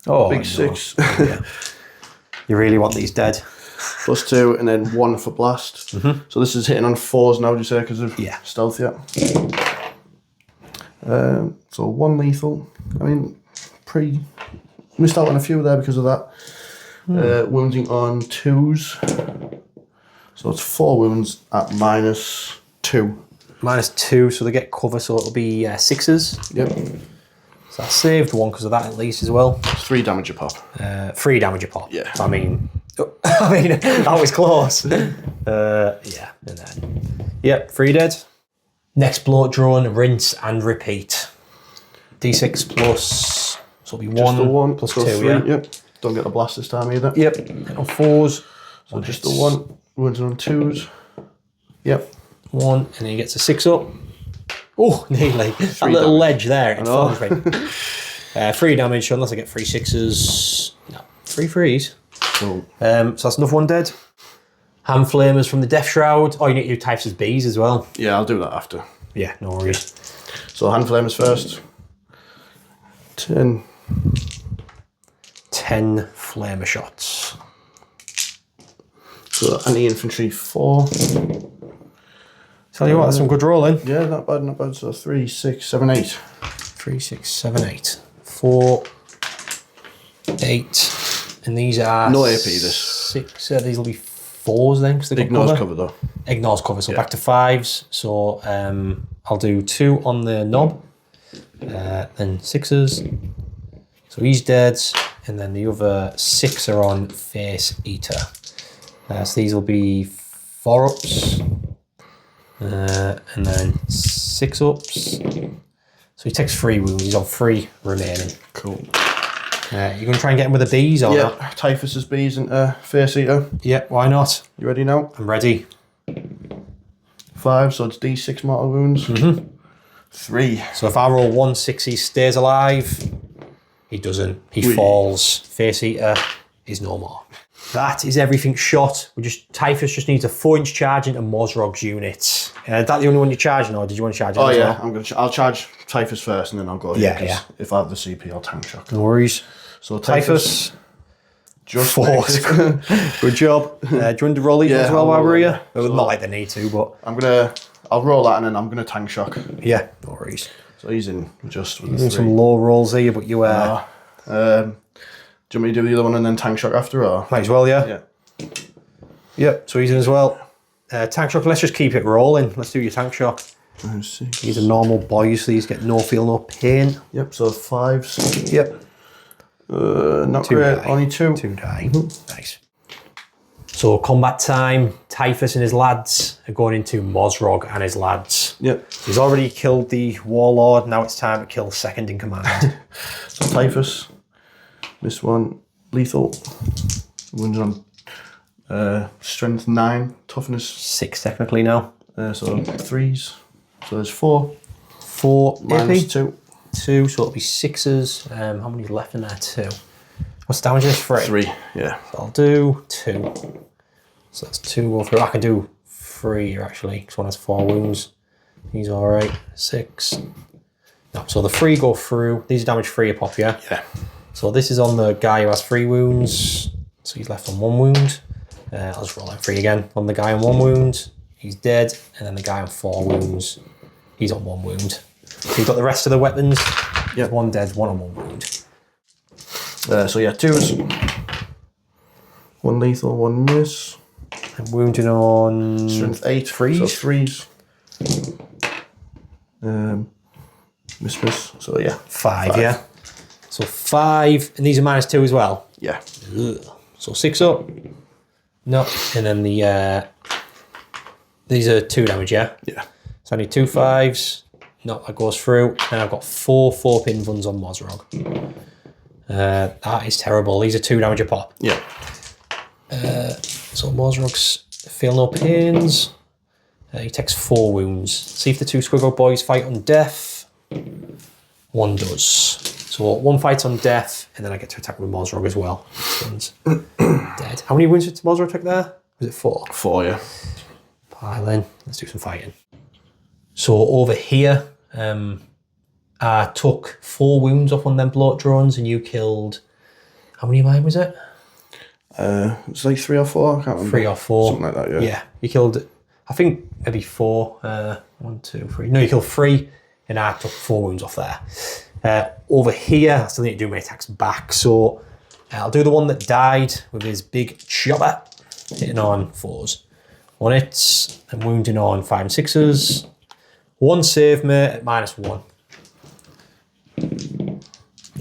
Oh, Big no. 6. Yeah. You really want these dead. Plus 2, and then 1 for blast. So this is hitting on 4s now, would you say, because of stealth, yeah. So 1 lethal. I mean, missed out on a few there because of that. Wounding on 2s. So it's 4 wounds at -2. -2, so they get cover, so it'll be 6s. Yep. So I saved 1 because of that at least as well. 3 damage a pop. 3 damage a pop. Yeah. I mean, that was close. Yeah, and then, yep, 3 dead. Next bloat drone, rinse and repeat. D6 plus, so it'll be Just 1 the 1 plus so 2, 3, yeah. Yep. Don't get the blast this time either. Yep, and on 4s. So just the 1. Wounded on 2s. Yep. 1, and then he gets a 6 up. Oh, nearly. That little ledge there. It falls right. 3 damage, so unless I get 3 6s. No, 3 3s. Cool. So that's another 1 dead. Hand flamers from the Death Shroud. Oh, you need to do types as bees as well. Yeah, I'll do that after. Yeah, no worries. So hand flamers first. 10. 10 flamer shots. So anti-infantry 4. Tell you what, that's some good rolling. Yeah, not bad, not bad. So 3, 6, 7, 8. 3, 6, 7, 8. 4, 8. And these are... No AP, this. 6. These will be 4s then, because they got Ignores cover. cover though. Ignores cover, so back to 5s. So I'll do 2 on the knob. Then 6s. So he's dead. And then the other 6 are on Face Eater. So these will be 4 ups. And then 6 ups. So he takes 3 wounds. He's on 3 remaining. Cool. You're going to try and get him with the bees or not? Yeah, Typhus's bees and Face Eater. Yeah, why not? You ready now? I'm ready. 5, so it's D6 mortal wounds. 3. So if I roll 1 6, he stays alive. He doesn't. He falls. Face Eater is no more. That is everything shot. Typhus just needs a 4-inch charge into Mozrog's unit. Is that the only one you're charging, or did you want to charge it? Oh as yeah, well? I'll charge Typhus first, and then I'll go. Yeah, here, yeah. If I have the CP, I'll tank shock. No worries. So Typhus. Just 4. Good job. Do you want to roll these Yeah, as well I'll while roll we're them. here? Well, So- not like they need to, but... I'm gonna I'll roll that and then I'm going to tank shock. Yeah, no worries. So he's in just with You're the doing 3. some low rolls here, but you Do you want me to do the other one and then tank shock after, or? might as well, yeah. Yeah. Yep, so he's in as well. Tank shock, let's just keep it rolling. Let's do your tank shock. 5, 6. These are normal boys, so these get no feel, no pain. Yep, so 5s. Yep. Not 2 great, die. only 2. 2 die. Nice. So combat time, Typhus and his lads are going into Mozrog and his lads. Yep. He's already killed the Warlord, now it's time to kill second in command. So Typhus. This one, lethal. Wounds on strength 9, toughness. 6 technically now. So 3s. So there's 4. 4 Minus AP. 2. 2, so it'll be 6s. How many left in there? 2. What's damage is 3? 3, yeah. So I'll do 2. So that's 2 go through. I can do 3 here actually, because one has 4 wounds. He's alright. 6. No, so the 3 go through. These are damage 3 a pop, yeah? Yeah. So this is on the guy who has 3 wounds. So he's left on 1 wound. I'll just roll that 3 again. On the guy on 1 wound, he's dead. And then the guy on 4 wounds, he's on 1 wound. So you've got the rest of the weapons. Yeah. 1 dead, 1 on 1 wound. So yeah, 2s. 1 lethal, 1 miss. And wounding on Strength 8. 3s. So 3s. Miss. So yeah. 5, yeah. So 5, and these are minus 2 as well. Yeah. Ugh. So 6 up. No, and then the these are 2 damage, yeah. Yeah. So I need 2 5s. No, that goes through. And I've got 4 4-pin vuns on Mozrog. That is terrible. These are 2 damage a pop. Yeah. So Mozrog's feel no pains. He takes 4 wounds. See if the 2 squiggle boys fight on death. 1 does. So 1 fights on death, and then I get to attack with Mozrog as well. This one's dead. How many wounds did Mozrog take there? Was it 4? 4, yeah. Pile in. Let's do some fighting. So over here, I took 4 wounds off on them bloat drones, and you killed. How many of mine was it? It's like 3 or 4. I can't remember. 3 or 4. Something like that. Yeah. Yeah, you killed. I think maybe 4. 1, 2, 3. No, you killed 3, and I took 4 wounds off there. Over here, I still need to do my attacks back, so I'll do the one that died with his big chopper, hitting on 4s. 1 hits, and wounding on 5 and 6s. 1 save me at -1.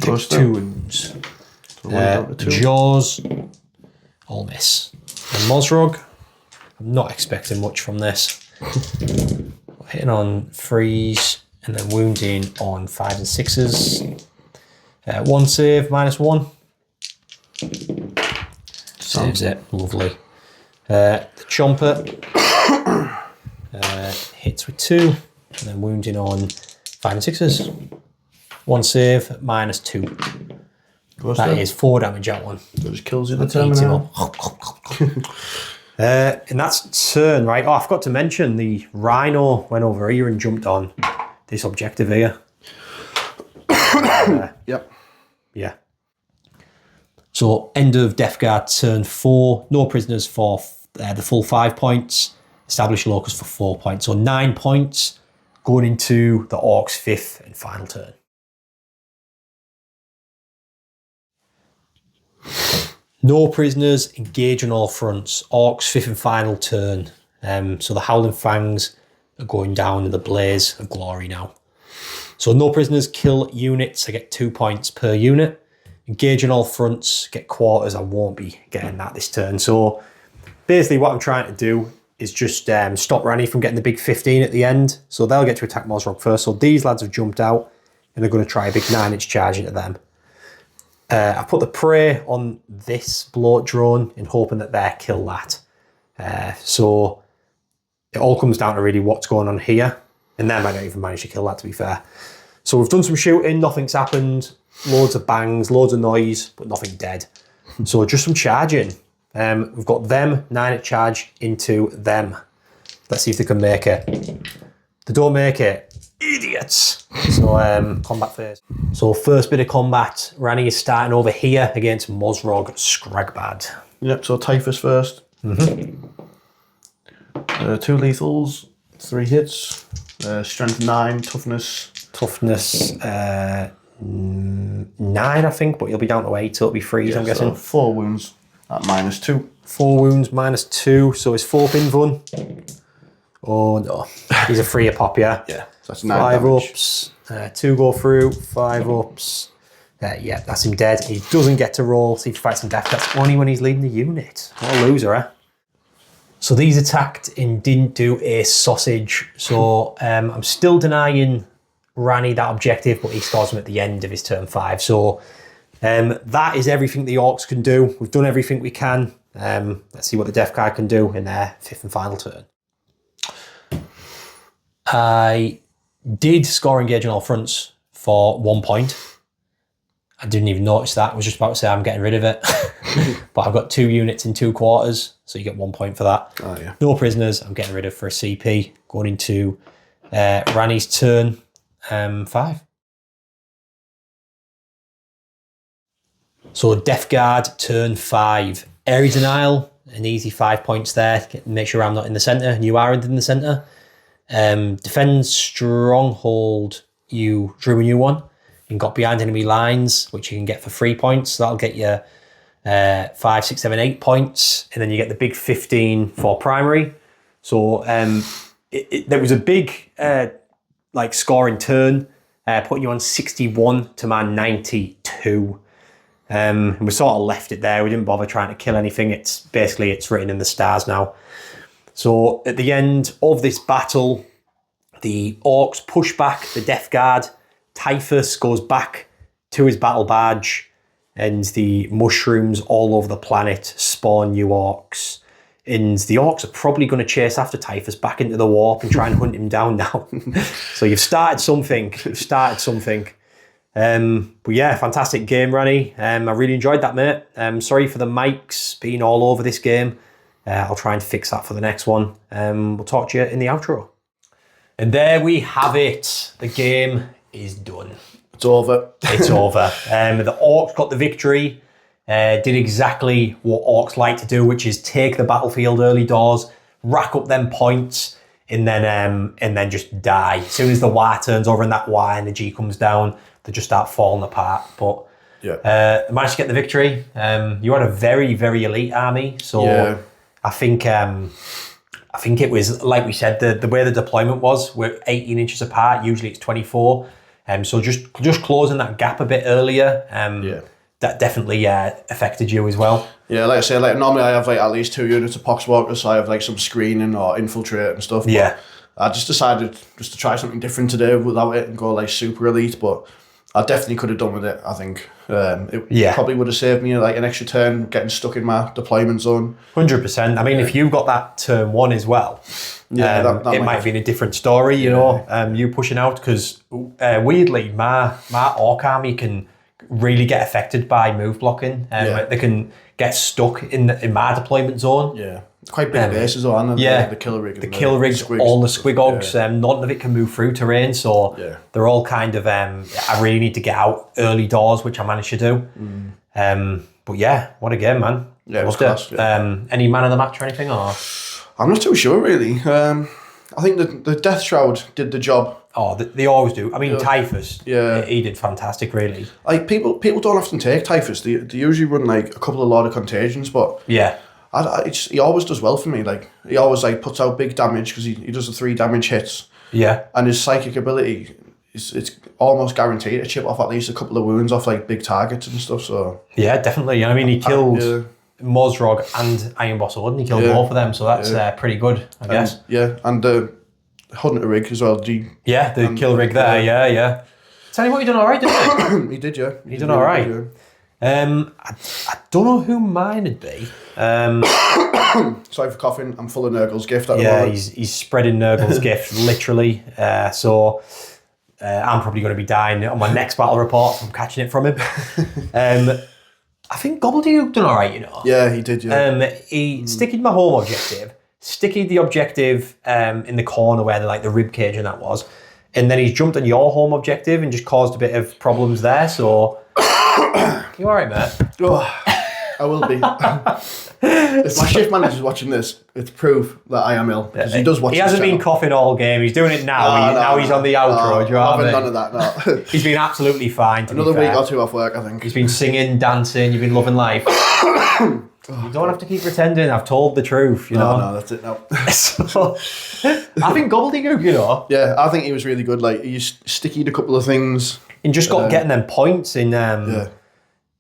Takes 2 wounds. Jaws, all miss. And Mozrog, I'm not expecting much from this. Hitting on 3s, and then wounding on 5 and 6s. 1 save, -1. Saves it, lovely. The Chomper hits with 2, and then wounding on 5 and 6s. 1 save, -2. That is 4 damage, that one. So it just kills you the Eats him terminal. up. And that's turn, right? Oh, I forgot to mention the Rhino went over here and jumped on this objective here. Yep. Yeah. So end of Death Guard turn 4. No prisoners for the full 5 points. Establish locus for 4 points. So 9 points going into the Orcs' 5th and final turn. No prisoners, engage on all fronts. Orcs' 5th and final turn. So the Howling Fangs are going down in the blaze of glory now. So no prisoners, kill units. I get 2 points per unit. Engage on all fronts, get quarters. I won't be getting that this turn. So basically what I'm trying to do is just stop Ranny from getting the big 15 at the end. So they'll get to attack Mozrog first. So these lads have jumped out and they're going to try a big 9-inch charge into them. I put the prey on this bloat drone in hoping that they'll kill that. So it all comes down to really what's going on here. And they might not even manage to kill that, to be fair. So we've done some shooting, nothing's happened. Loads of bangs, loads of noise, but nothing dead. So just some charging. We've got them, 9-inch charge into them. Let's see if they can make it. They don't make it. Idiots. So combat phase. So first bit of combat, Ranny is starting over here against Mozrog Yep, so Typhus first. 2 lethals. 3 hits. Strength 9, toughness. Toughness 9, I think, but you'll be down to 8, so it'll be freeze, I'm guessing. 4 wounds at -2. 4 wounds, -2, so his 4th invuln. Oh no, he's a 3 a pop, yeah? Yeah, so that's 9 5 damage. ups, 2 go through, 5 ups. Yeah, that's him dead. He doesn't get to roll, see if he fights some death. That's only when he's leading the unit. What a loser, eh? So these attacked and didn't do a sausage. So I'm still denying Ranny that objective, but he scores him at the end of his turn 5. So that is everything the Orks can do. We've done everything we can. Let's see what the death card can do in their 5th and final turn. I did score engage on all fronts for 1 point. I didn't even notice that. I was just about to say I'm getting rid of it. But I've got 2 units in 2 quarters, so you get 1 point for that. Oh, yeah. No prisoners, I'm getting rid of for a CP. Going into Ranny's turn 5. So Death Guard, turn 5. Area Denial, an easy 5 points there. Make sure I'm not in the centre and you are in the centre. Defend Stronghold, you drew a new one. You can got behind enemy lines, which you can get for 3 points. So that'll get you 5, 6, 7, 8 points. And then you get the big 15 for primary. So there was a big scoring turn, putting you on 61 to my 92. And we sort of left it there. We didn't bother trying to kill anything. It's written in the stars now. So at the end of this battle, the Orks push back the Death Guard. Typhus goes back to his battle badge, and the mushrooms all over the planet spawn new Orks. And the Orks are probably going to chase after Typhus back into the warp and try and hunt him down now. So you've started something. But yeah, fantastic game, Ranny. I really enjoyed that, mate. Sorry for the mics being all over this game. I'll try and fix that for the next one. We'll talk to you in the outro. And there we have it. The game is done. It's over. It's over. The Orks got the victory. Did exactly what Orks like to do, which is take the battlefield early doors, rack up them points, and then just die. As soon as the Y turns over and that Y energy comes down, they just start falling apart. But yeah, managed to get the victory. You had a very, very elite army, so yeah. I think it was, like we said, the way the deployment was, we're 18 inches apart. Usually it's 24. So just closing that gap a bit earlier. That definitely affected you as well. Yeah, like I say, normally I have at least 2 units of poxwalkers, so I have some screening or infiltrate and stuff. Yeah. I just decided to try something different today without it and go super elite, but I definitely could have done with it, I think. It probably would have saved me an extra turn getting stuck in my deployment zone. 100%. I mean, if you got that turn 1 as well, that it might have been a different story, you know, you pushing out, because weirdly, my Orc army can really get affected by move blocking. They can get stuck in my deployment zone. Yeah. Quite big bases on them. Yeah, the kill rig. The kill rigs, all the squigogs, none of it can move through terrain, so they're all kind of, I really need to get out early doors, which I managed to do. But yeah, what a game, man. Yeah, it was class. Any man of the match or anything? Or I'm not too sure, really. I think the Death Shroud did the job. Oh, they always do. I mean, Typhus, he did fantastic, really. People don't often take Typhus. They usually run a couple of Lord of Contagions, but he always does well for me. He always puts out big damage because he does the 3 damage hits. Yeah, and his psychic ability it's almost guaranteed to chip off at least a couple of wounds off big targets and stuff. So yeah, definitely. I mean, he killed Mozrog and Iron Boss Odin. He killed both of them, so that's pretty good, I guess. And the Hunter rig as well. The kill rig there. Yeah. Tell you what, you done all right, didn't you? He did, yeah. He done all right. I don't know who mine would be. Sorry for coughing. I'm full of Nurgle's gift at the moment. He's spreading Nurgle's gift, literally. So I'm probably going to be dying on my next battle report from catching it from him. I think Gamemat.eu done all right, you know. Yeah, he did, yeah. He sticked my home objective, sticky the objective in the corner where the rib cage and that was, and then he's jumped on your home objective and just caused a bit of problems there, so... You all right, mate? I will be. If my shift manager's watching this, it's proof that I am ill. Because he does watch He hasn't been coughing all game. He's doing it now. Now he's on the outro. Do you know I what I mean? haven't none of that, no. He's been absolutely fine. Another week or two off work, I think. He's been singing, dancing. You've been loving life. You don't have to keep pretending. I've told the truth, you know. No, that's it now. So, I think Gobbledygook, you know. Yeah, I think he was really good. Like, he stickied a couple of things. And just got getting them points in.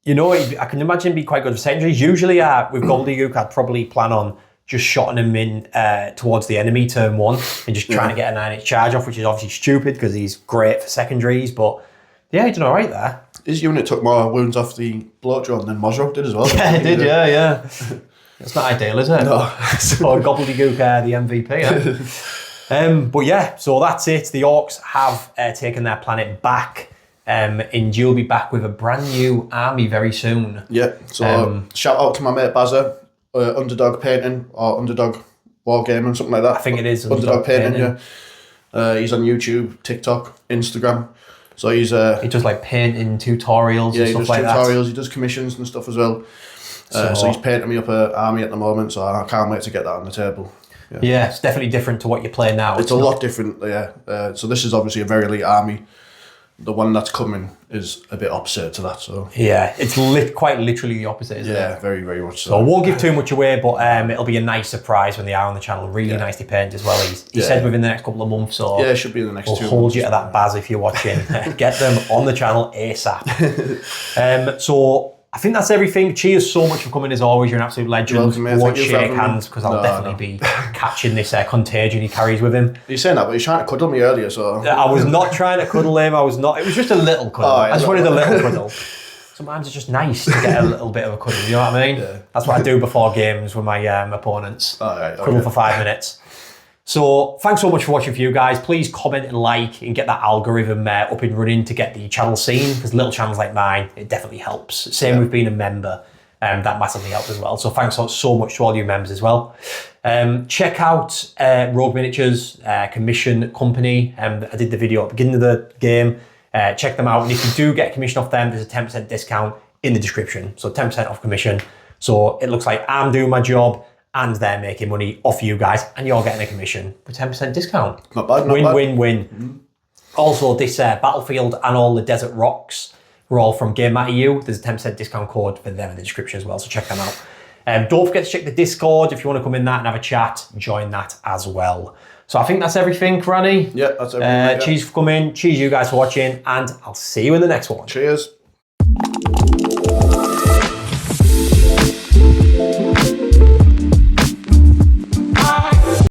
You know, I can imagine it'd be quite good for secondaries. Usually, with Gobbledygook, I'd probably plan on just shotting him in towards the enemy turn one and just trying to get a 9-inch charge off, which is obviously stupid because he's great for secondaries. But yeah, he done all right there. His unit took more wounds off the blow drone than Mosrock did as well. Yeah, it did, yeah. It's not ideal, is it? No. So Gobbledygook, the MVP. But yeah, so that's it. The Orks have taken their planet back. And you'll be back with a brand new army very soon. Yeah, so shout out to my mate Bazza, Underdog Painting or Underdog Wargaming, something like that. I think it is Underdog Painting, yeah. He's on YouTube, TikTok, Instagram. So he's he does like painting tutorials and stuff like that. Yeah, he does tutorials, he does commissions and stuff as well. So he's painting me up an army at the moment, so I can't wait to get that on the table. Yeah, it's definitely different to what you're playing now. It's a lot different, yeah. So this is obviously a very elite army. The one that's coming is a bit opposite to that, so... Yeah, it's quite literally the opposite, isn't it? Yeah, very, very much so. So I won't give too much away, but it'll be a nice surprise when they are on the channel. Really nicely painted as well. He said within the next couple of months, so... Yeah, it should be in the next 2 months. We'll hold you to that, Baz, if you're watching. Get them on the channel ASAP. So I think that's everything. Cheers so much for coming as always. You're an absolute legend. Welcome, mate. Won't shake hands because I'll definitely be catching this contagion he carries with him. You're saying that, but he's trying to cuddle me earlier, so... I was not trying to cuddle him. I was not. It was just a little cuddle. I just wanted a little cuddle. Sometimes it's just nice to get a little bit of a cuddle. You know what I mean? Yeah. That's what I do before games with my opponents. Cuddle for 5 minutes. So thanks so much for watching for you guys. Please comment and like and get that algorithm up and running to get the channel seen, because little channels like mine, it definitely helps. Same with being a member. That massively helps as well. So thanks so much to all you members as well. Check out Rogue Miniatures commission company. I did the video at the beginning of the game. Check them out. And if you do get commission off them, there's a 10% discount in the description. So 10% off commission. So it looks like I'm doing my job and they're making money off you guys and you're getting a commission with 10% discount. Not bad, Win. Mm-hmm. Also, this Battlefield and all the Desert Rocks were all from Gamemat.eu. There's a 10% discount code for them in the description as well, so check them out. Don't forget to check the Discord if you want to come in that and have a chat. Join that as well. So I think that's everything, Ranny. Yeah, that's everything. Cheers for coming. Cheers you guys for watching, and I'll see you in the next one. Cheers.